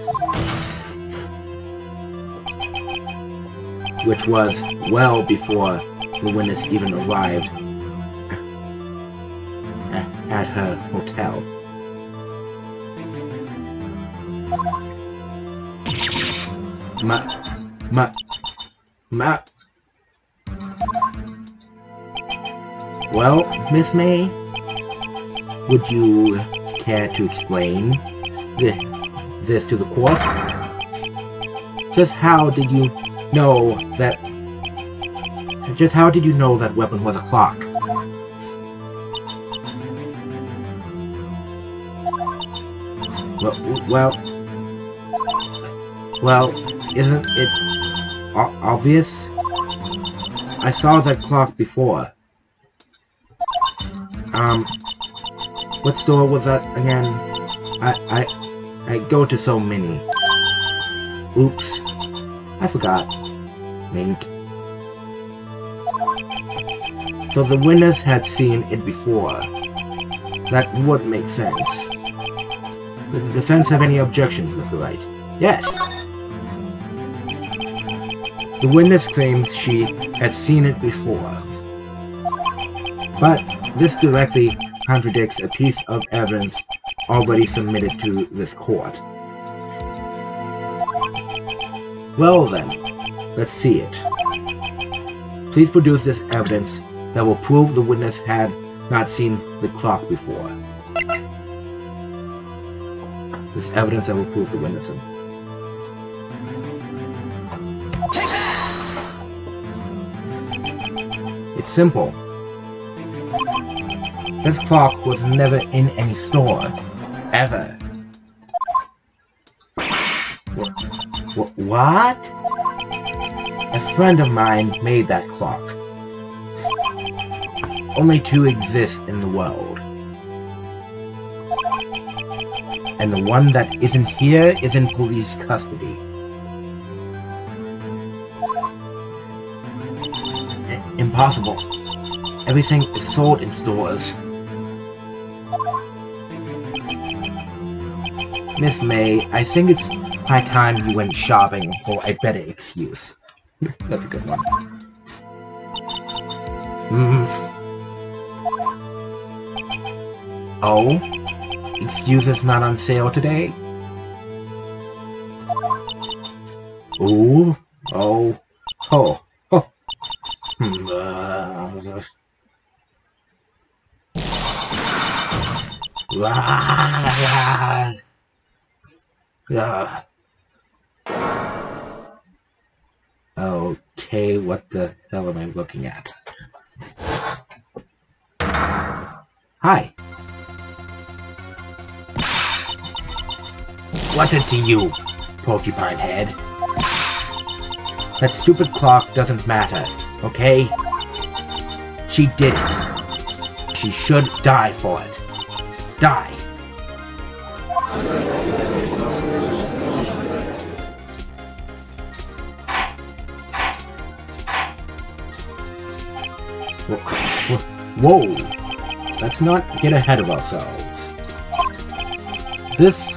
Which was well before the witness even arrived at her hotel. Well, Miss May, would you care to explain this to the court? Just how did you know that weapon was a clock? Well, isn't it obvious? I saw that clock before. What store was that again? I go to so many. Oops. I forgot. Wink. So the witness had seen it before. That would make sense. Does the defense have any objections, Mr. Wright? Yes. The witness claims she had seen it before. But this directly contradicts a piece of evidence already submitted to this court. Well then, let's see it. Please produce this evidence that will prove the witness had not seen the clock before. This evidence that will prove the witness. It's simple. This clock was never in any store. Ever. What? A friend of mine made that clock. Only two exist in the world. And the one that isn't here is in police custody. Impossible. Everything is sold in stores. Miss May, I think it's high time you went shopping for a better excuse. That's a good one. Mm. Oh? Excuses not on sale today? Ooh. Oh. Oh. Oh. Okay, what the hell am I looking at? Hi. What's it to you, porcupine head? That stupid clock doesn't matter, okay? She did it. She should die for it. Die. Whoa! Let's not get ahead of ourselves. This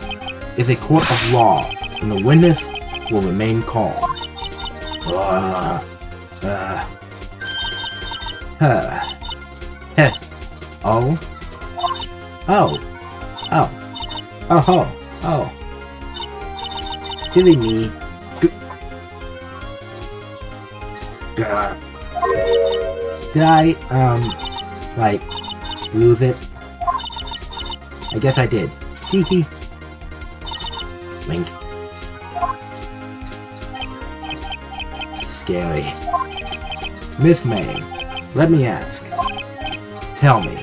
is a court of law, and the witness will remain calm. Oh? Oh! Oh! Oh! Oh! Silly me. Did I, like, lose it? I guess I did. Teehee. Wink. Scary. Miss May, let me ask. Tell me,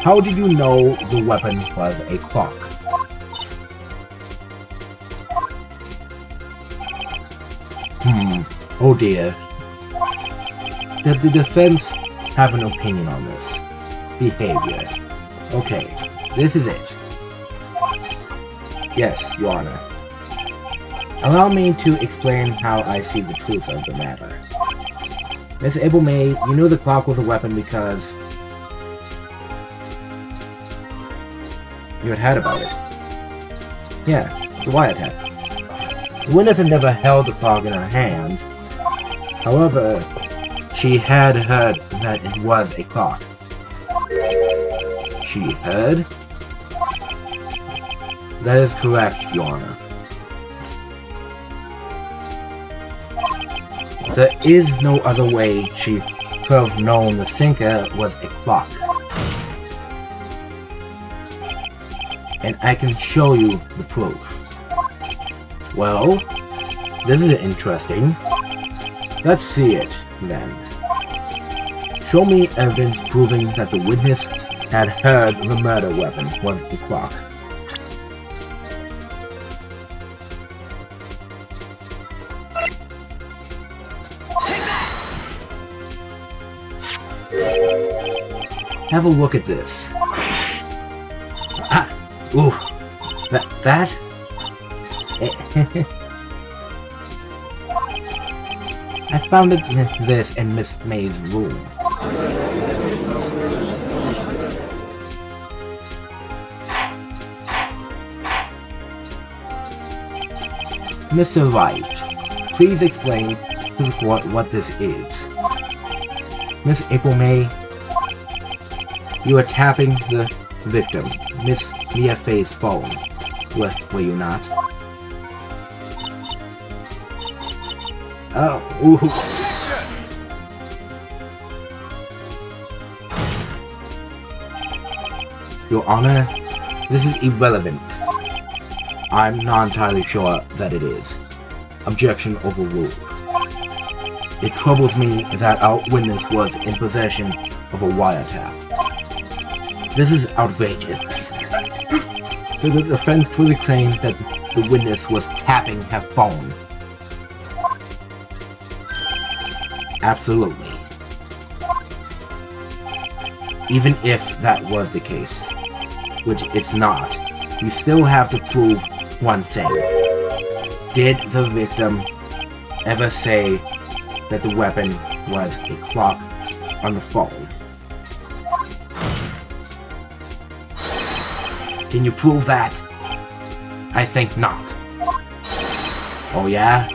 how did you know the weapon was a clock? Oh dear. Does the defense have an opinion on this behavior? Okay, this is it. Yes, Your Honor. Allow me to explain how I see the truth of the matter. Miss April May, you knew the clock was a weapon because you had heard about it. Yeah, the wiretap. The witness had never held the clock in her hand. However, she had heard that it was a clock. She heard? That is correct, Your Honor. There is no other way she could have known the sinker was a clock. And I can show you the proof. Well, this is interesting. Let's see it, then. Show me evidence proving that the witness had heard the murder weapon was the clock. Have a look at this. Ah! Ooh! That? I found this in Miss May's room. Mr. Wright, please explain to the court what this is. Miss April May, you are tapping the victim, Miss Mia Faye's phone. Were you not? Oh, ooh. Your Honor, this is irrelevant. I'm not entirely sure that it is. Objection overruled. It troubles me that our witness was in possession of a wiretap. This is outrageous. The defense truly claims that the witness was tapping her phone. Absolutely. Even if that was the case, which it's not, you still have to prove one thing. Did the victim ever say that the weapon was a clock on the phone? Can you prove that? I think not. Oh yeah?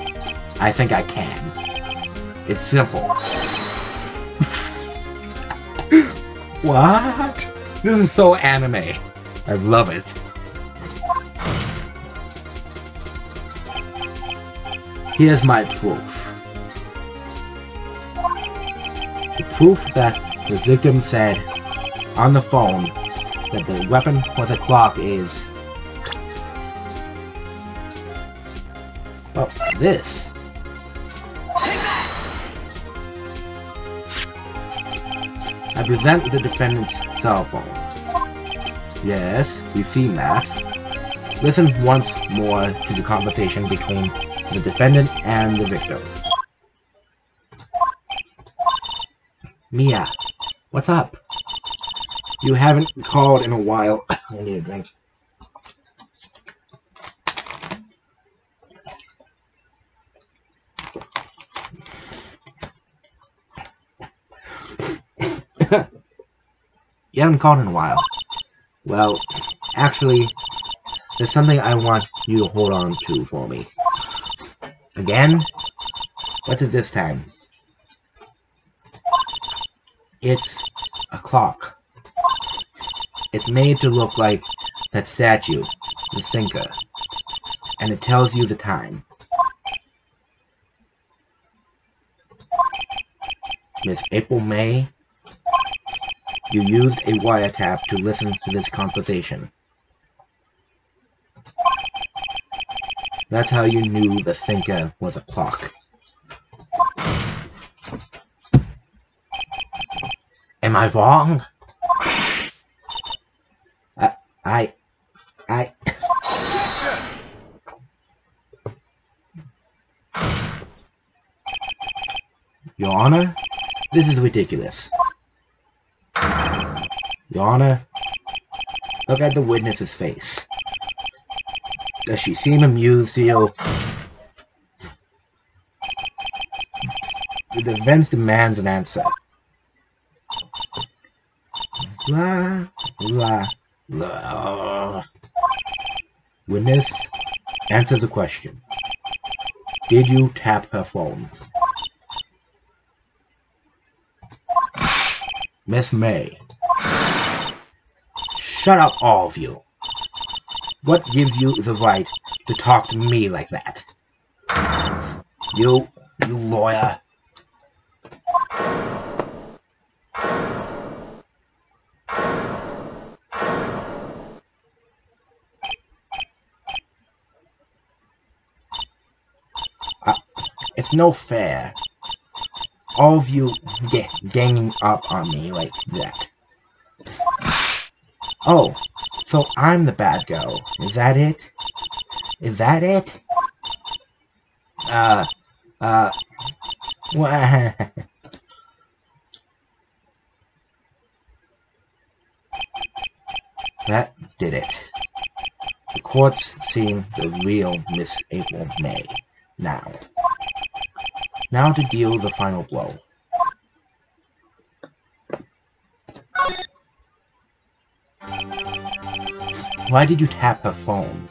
I think I can. It's simple. What? This is so anime. I love it. Here's my proof. The proof that the victim said on the phone that the weapon was a clock is... well, this. I present the defendant's cell phone. Yes, we've seen that. Listen once more to the conversation between the defendant and the victim. Mia, what's up? You haven't called in a while. I need a drink. You haven't called in a while. Well, actually, there's something I want you to hold on to for me. Again? What is this time? It's a clock. It's made to look like that statue, the thinker, and it tells you the time. Miss April May, you used a wiretap to listen to this conversation. That's how you knew the thinker was a clock. Am I wrong? Your Honor, this is ridiculous. Your Honor, look at the witness's face. Does she seem amused to you? The defense demands an answer. Blah, blah, blah. Witness, answer the question. Did you tap her phone? Miss May. Shut up, all of you. What gives you the right to talk to me like that? You lawyer. It's no fair. All of you ganging up on me like that. Oh, so I'm the bad girl. Is that it? Is that it? What? That did it. The court's seeing the real Miss April May now. Now to deal the final blow. Why did you tap her phone?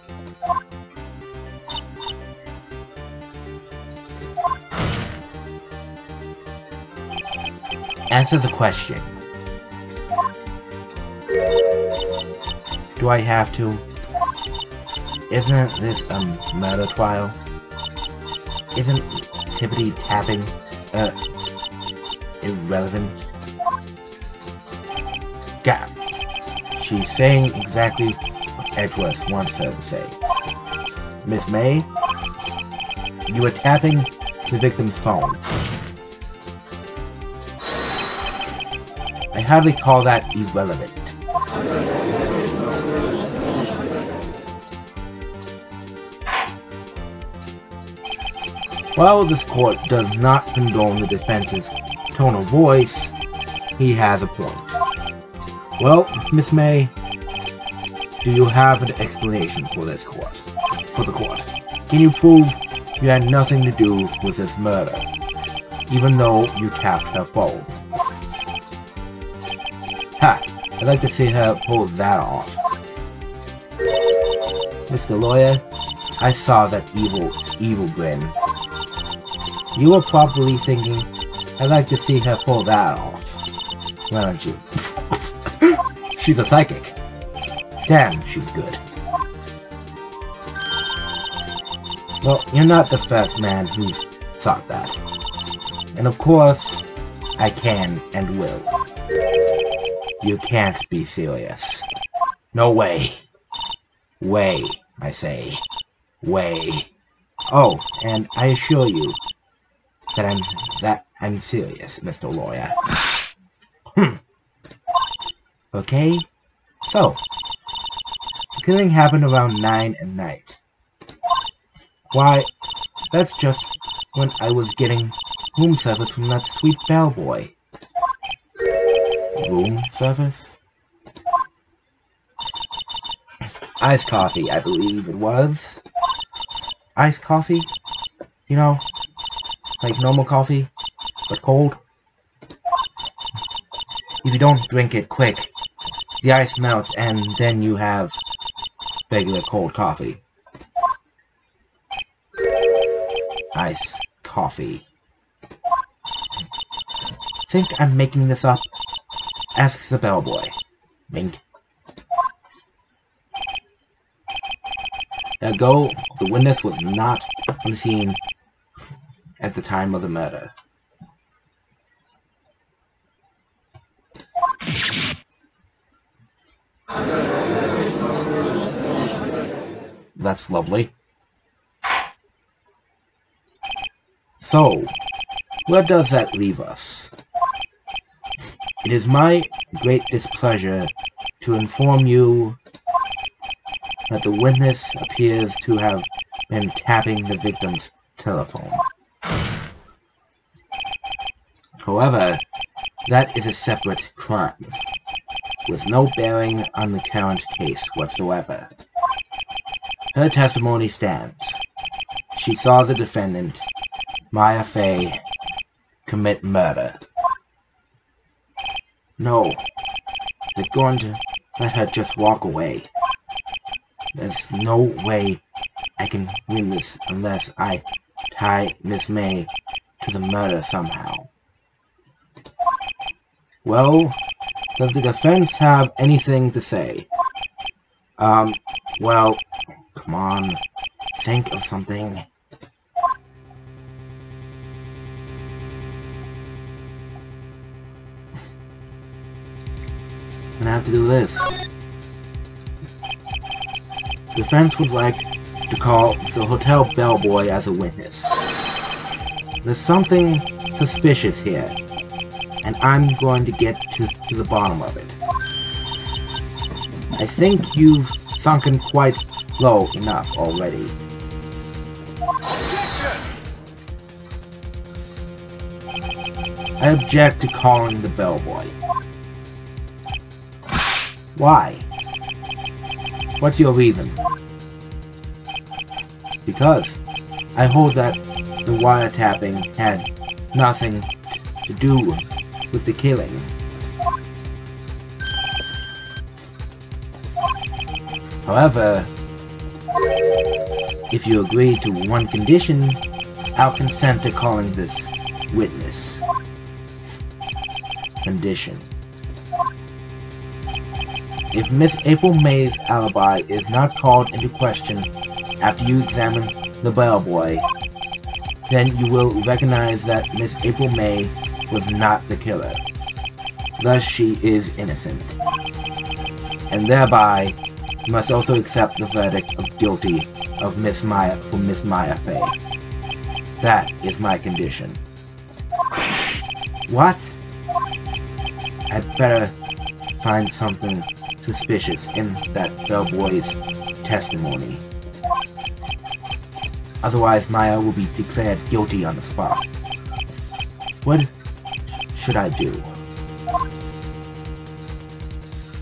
Answer the question. Do I have to? Isn't this a murder trial? Isn't tippity tapping irrelevant? Gap. She's saying exactly what Edgeworth wants her to say. Miss May, you were tapping the victim's phone. I hardly call that irrelevant. While this court does not condone the defense's tone of voice, he has a point. Well, Miss May, do you have an explanation for this court? For the court? Can you prove you had nothing to do with this murder, even though you tapped her phone? Ha! I'd like to see her pull that off. Mr. Lawyer, I saw that evil grin. You were probably thinking, I'd like to see her pull that off, weren't you? She's a psychic. Damn, she's good. Well, you're not the first man who's thought that. And of course, I can and will. You can't be serious. No way. Way, I say. Way. Oh, and I assure you that I'm serious, Mr. Lawyer. Okay? So, the killing happened around 9 at night. Why, that's just when I was getting room service from that sweet bellboy. Room service? Iced coffee, I believe it was. Iced coffee? You know, like normal coffee, but cold. If you don't drink it quick, the ice melts and then you have regular cold coffee. Ice coffee. Think I'm making this up? Asks the bellboy. Wink. Ergo, the witness was not on the scene at the time of the murder. That's lovely. So, where does that leave us? It is my great displeasure to inform you that the witness appears to have been tapping the victim's telephone. However, that is a separate crime, with no bearing on the current case whatsoever. Her testimony stands. She saw the defendant, Maya Fey, commit murder. No, they're going to let her just walk away. There's no way I can win this unless I tie Miss May to the murder somehow. Well, does the defense have anything to say? Well, come on, think of something. I'm gonna have to do this. Defense would like to call the hotel bellboy as a witness. There's something suspicious here, and I'm going to get to the bottom of it. I think you've sunken quite low enough already. I object to calling the bellboy. Why? What's your reason? Because I hold that the wiretapping had nothing to do with the killing. However, if you agree to one condition, I'll consent to calling this witness. Condition. If Miss April May's alibi is not called into question after you examine the bellboy, then you will recognize that Miss April May was not the killer. Thus she is innocent. And thereby, you must also accept the verdict of guilty of Miss Maya Fey. That is my condition. What? I'd better find something suspicious in that bellboy's testimony. Otherwise, Maya will be declared guilty on the spot. What should I do?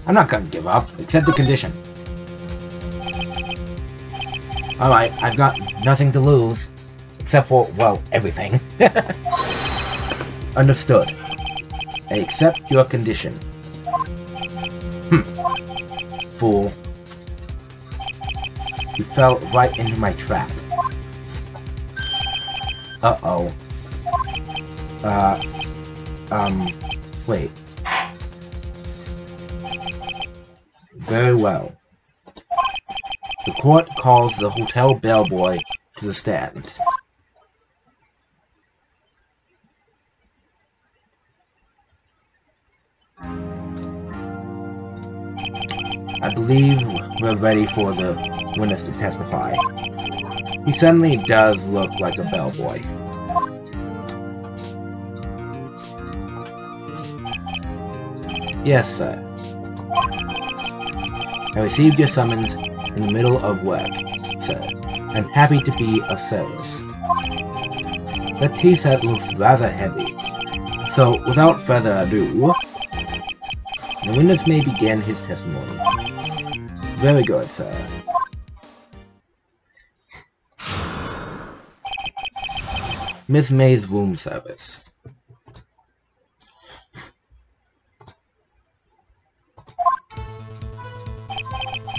I'm not gonna give up. Accept the condition. Alright, I've got nothing to lose. Except for, well, everything. Understood. I accept your condition. Fool. You fell right into my trap. Uh-oh. Wait. Very well. The court calls the hotel bellboy to the stand. I believe we're ready for the witness to testify. He certainly does look like a bellboy. Yes, sir. I received your summons in the middle of work, sir. I'm happy to be of service. That tea set looks rather heavy. So, without further ado, the witness may begin his testimony. Very good, sir. Miss May's room service.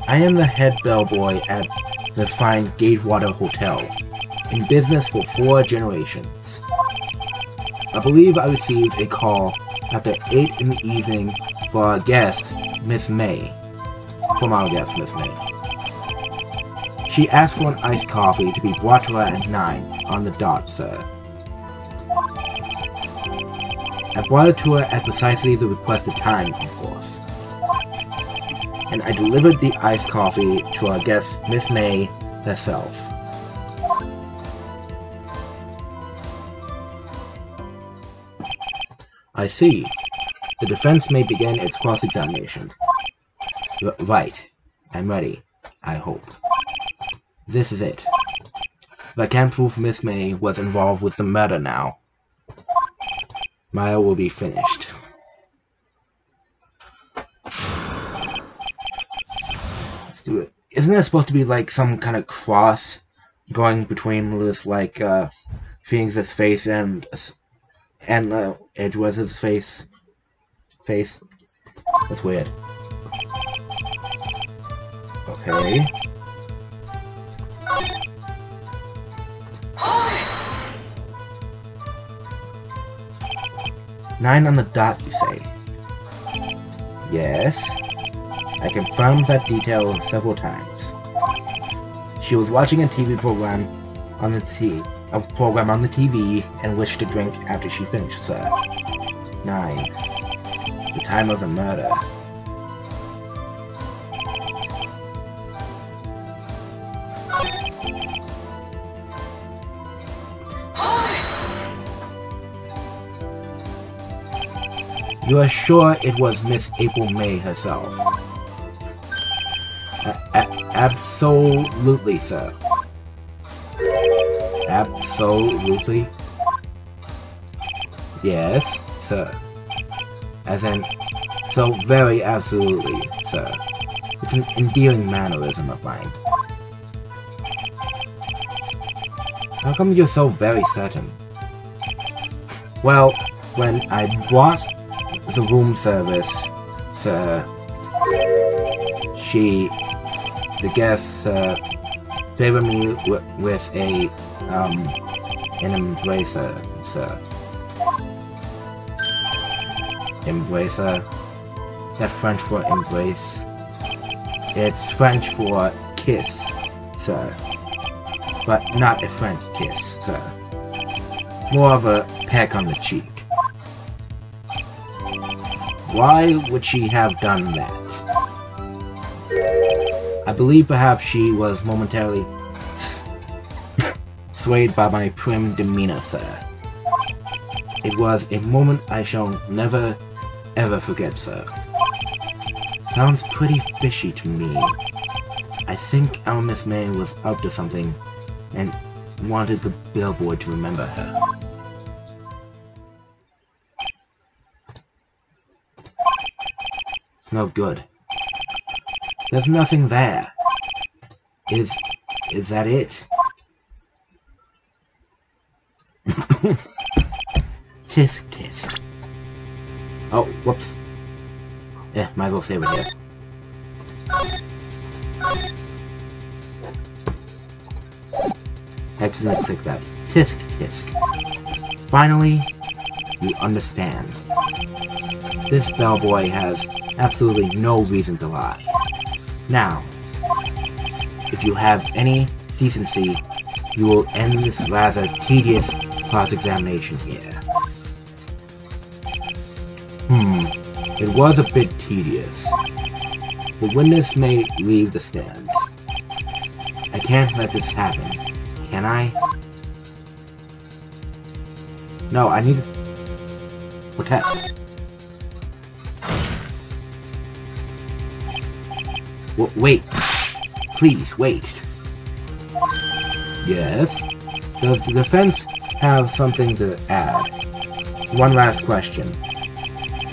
I am the head bellboy at the fine Gatewater Hotel, in business for 4 generations. I believe I received a call after 8 in the evening for our guest, Miss May. From our guest, Miss May. She asked for an iced coffee to be brought to her at 9 on the dot, sir. I brought it to her at precisely the requested time, of course. And I delivered the iced coffee to our guest, Miss May herself. I see. The defense may begin its cross-examination. Right. I'm ready. I hope. This is it. If I can't prove Miss May was involved with the murder now, Maya will be finished. Let's do it. Isn't there supposed to be like some kind of cross going between this like Phoenix's face and Edgeworth's face? That's weird. Okay. Nine on the dot, you say? Yes. I confirmed that detail several times. She was watching a TV program on the TV and wished to drink after she finished, sir. 9. The time of the murder. You are sure it was Miss April May herself? Absolutely, sir. Absolutely? Yes, sir. As in, so very absolutely, sir. It's an endearing mannerism of mine. How come you're so very certain? Well, when I brought the room service, sir, the guest, favored me with an embracer, sir. Embracer? That's French for embrace. It's French for kiss, sir. But not a French kiss, sir. More of a peck on the cheek. Why would she have done that? I believe perhaps she was momentarily swayed by my prim demeanor, sir. It was a moment I shall never, ever forget, sir. Sounds pretty fishy to me. I think our Miss May was up to something and wanted the bellboy to remember her. It's no good. There's nothing there. Is that it? Tisk tisk. Oh, whoops. Yeah, might as well save it here. Accidentally click that. Tisk tisk. Finally, you understand. This bellboy has absolutely no reason to lie. Now, if you have any decency, you will end this rather tedious cross-examination here. It was a bit tedious. The witness may leave the stand. I can't let this happen, can I? No, I need to protest. Wait. Please, wait. Yes? Does the defense have something to add? One last question.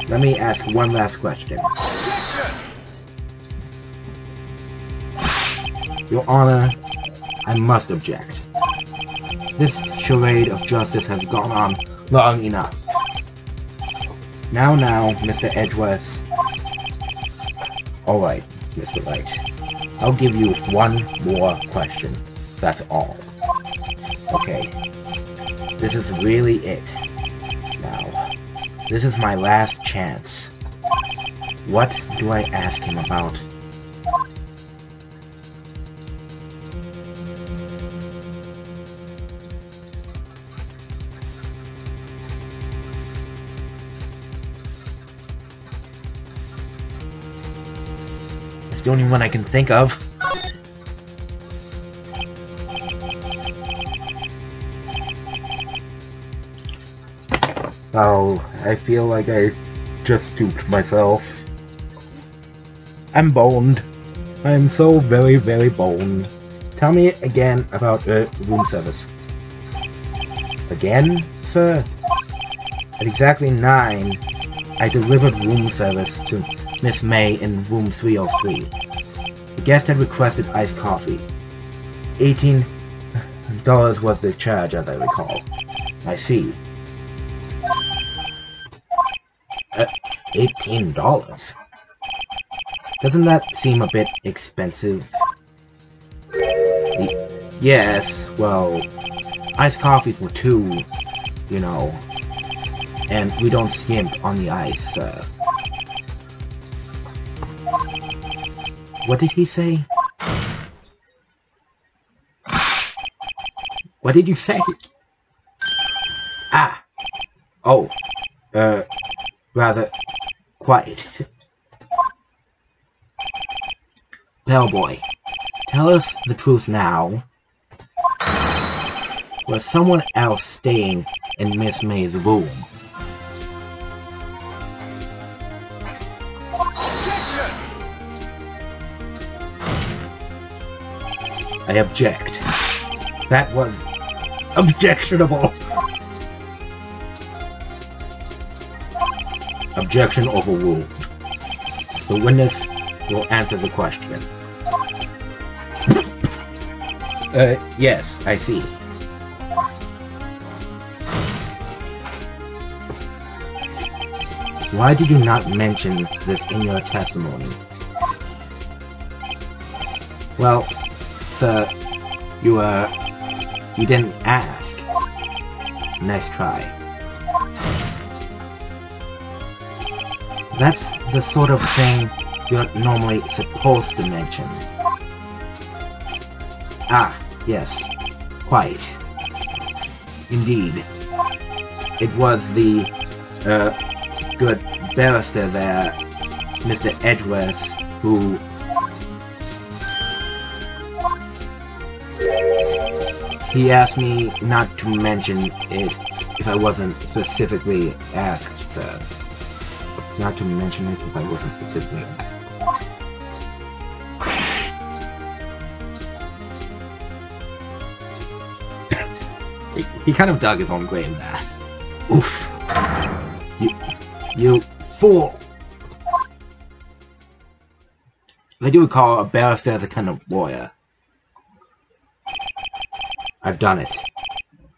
Let me ask one last question. Your Honor, I must object. This charade of justice has gone on long enough. Now, Mr. Edgeworth. Alright, Mr. Wright. I'll give you one more question. That's all. Okay. This is really it. Now, this is my last chance. What do I ask him about? It's the only one I can think of. Oh, I feel like I just duped myself. I'm boned. I'm so very, very boned. Tell me again about room service. Again, sir? At exactly 9, I delivered room service to Miss May in room 303. The guest had requested iced coffee. $18 was the charge, as I recall. I see. $18? Doesn't that seem a bit expensive? Yes, well, iced coffee for 2, you know, and we don't skimp on the ice, sir. What did he say? What did you say? Ah! Oh, rather quiet. Bellboy, tell us the truth now. Was someone else staying in Miss May's room? I object. That was objectionable. Objection overruled. The witness will answer the question. Yes, I see. Why did you not mention this in your testimony? Well, sir, you didn't ask. Nice try. That's the sort of thing you're normally supposed to mention. Ah, yes. Quite. Indeed. It was the, good barrister there, Mr. Edgeworth, who... He asked me not to mention it if I wasn't specifically asked, sir. Not to mention it if I wasn't specifically asked. He kind of dug his own grave there. Oof. You fool! I do recall a barrister as a kind of lawyer. I've done it.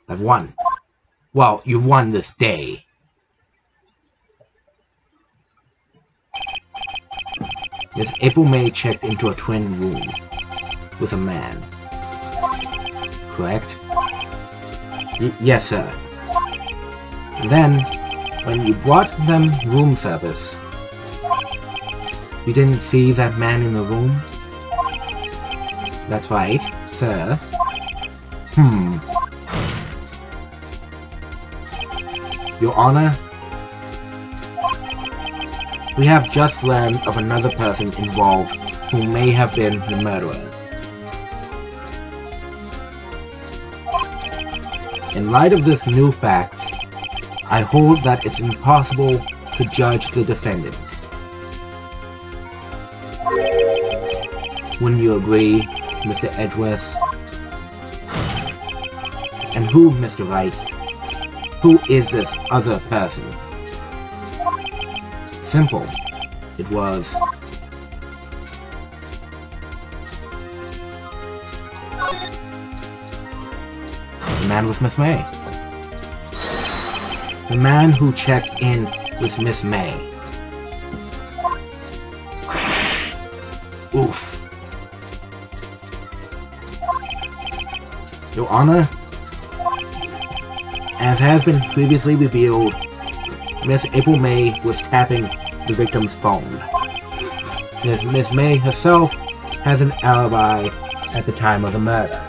I've won. Well, you've won this day. Miss April May checked into a twin room with a man. Correct? Yes, sir. Then, When you brought them room service, you didn't see that man in the room? That's right, sir. Your Honor, we have just learned of another person involved who may have been the murderer. In light of this new fact, I hold that it's impossible to judge the defendant. Wouldn't you agree, Mr. Edgeworth? And who, Mr. Wright? Who is this other person? Simple. It was... the man was Miss May. The man who checked in with Miss May. Oof. Your Honor, as has been previously revealed, Miss April May was tapping the victim's phone. Miss May herself has an alibi at the time of the murder.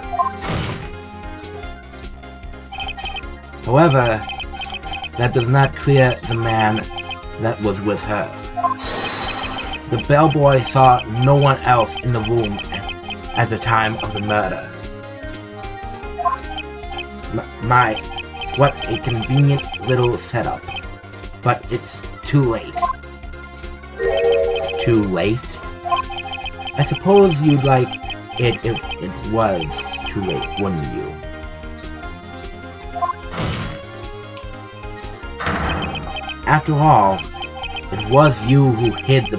However, that does not clear the man that was with her. The bellboy saw no one else in the room at the time of the murder. What a convenient little setup. But it's too late. Too late? I suppose you'd like it if it was too late, wouldn't you? After all, it was you who hid the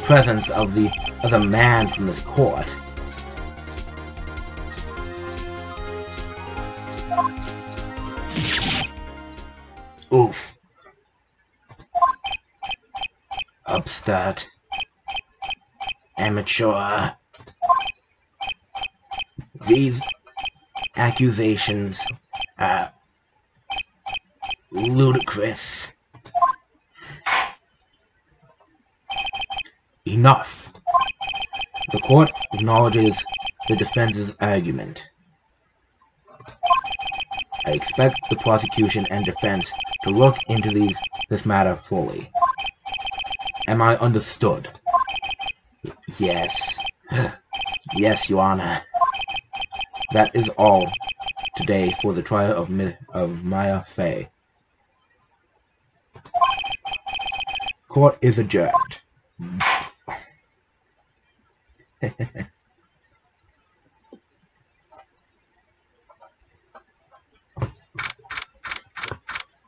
presence of the other man from this court. Oof. Upstart. Amateur. These accusations are ludicrous. Enough. The court acknowledges the defense's argument. I expect the prosecution and defense to look into this matter fully. Am I understood? Yes. Yes, Your Honor. That is all today for the trial of Maya Fey. Court is adjourned.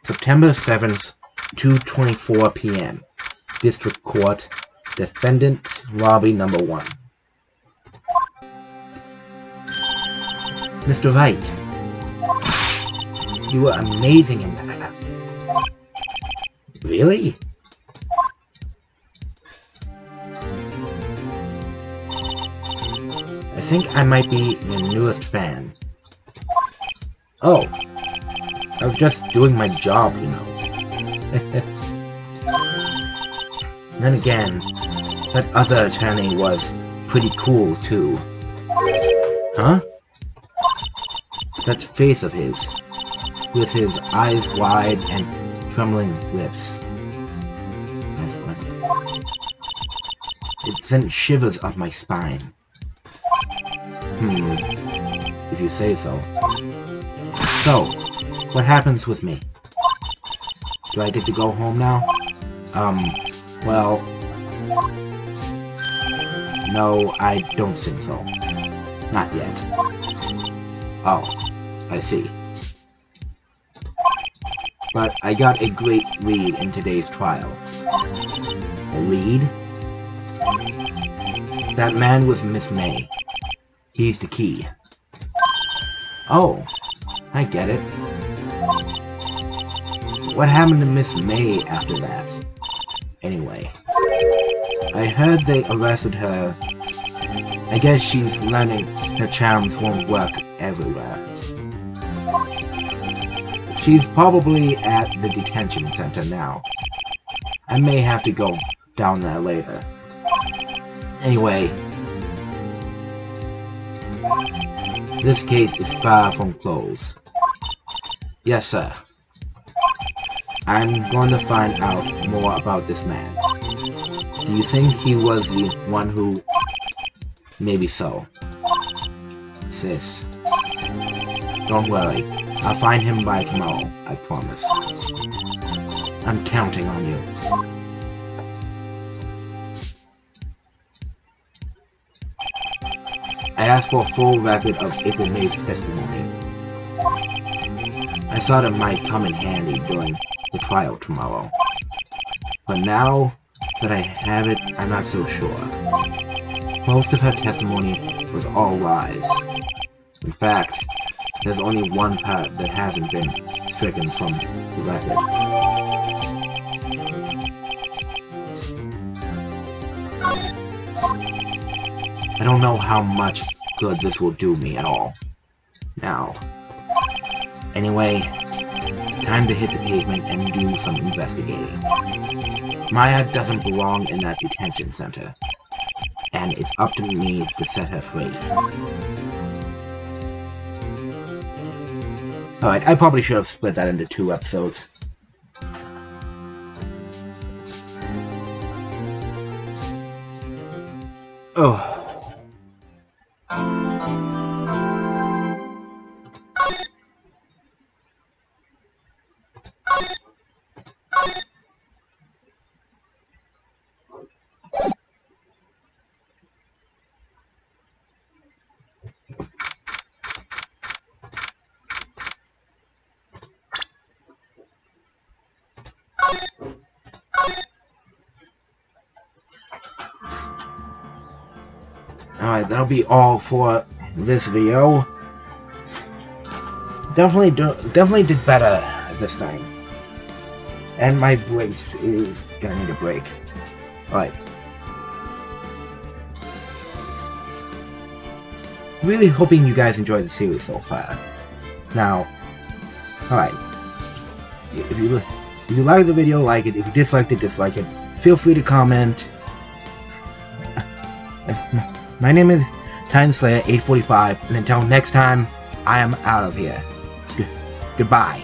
September 7th, 2:24 p.m. District Court, Defendant Lobby Number 1. Mr. Wright, you were amazing in that. Really? I think I might be your newest fan. Oh, I was just doing my job, you know. Then again, that other attorney was pretty cool, too. Huh? That face of his, with his eyes wide and trembling lips. It sent shivers up my spine. If you say so. So, what happens with me? Do I get to go home now? Well... no, I don't think so. Not yet. Oh, I see. But I got a great lead in today's trial. A lead? That man was Miss May. He's the key. Oh, I get it. What happened to Miss May after that? Anyway, I heard they arrested her. I guess she's learning her charms won't work everywhere. She's probably at the detention center now. I may have to go down there later. Anyway, this case is far from closed. Yes, sir. I'm going to find out more about this man. Do you think he was the one who... Maybe so. Sis. Don't worry. I'll find him by tomorrow, I promise. I'm counting on you. I asked for a full record of April May's testimony. I thought it might come in handy during the trial tomorrow. But now that I have it, I'm not so sure. Most of her testimony was all lies. In fact, there's only one part that hasn't been stricken from the record. I don't know how much good this will do me at all. Now. Anyway, time to hit the pavement and do some investigating. Maya doesn't belong in that detention center, and it's up to me to set her free. Alright, I probably should have split that into 2 episodes. Oh. Alright, that'll be all for this video. Definitely did better this time. And my voice is gonna need a break. Alright. Really hoping you guys enjoyed the series so far. Now, alright. If you like the video, like it. If you disliked it, dislike it. Feel free to comment. My name is TitanSlayer845, and until next time, I am out of here. Goodbye.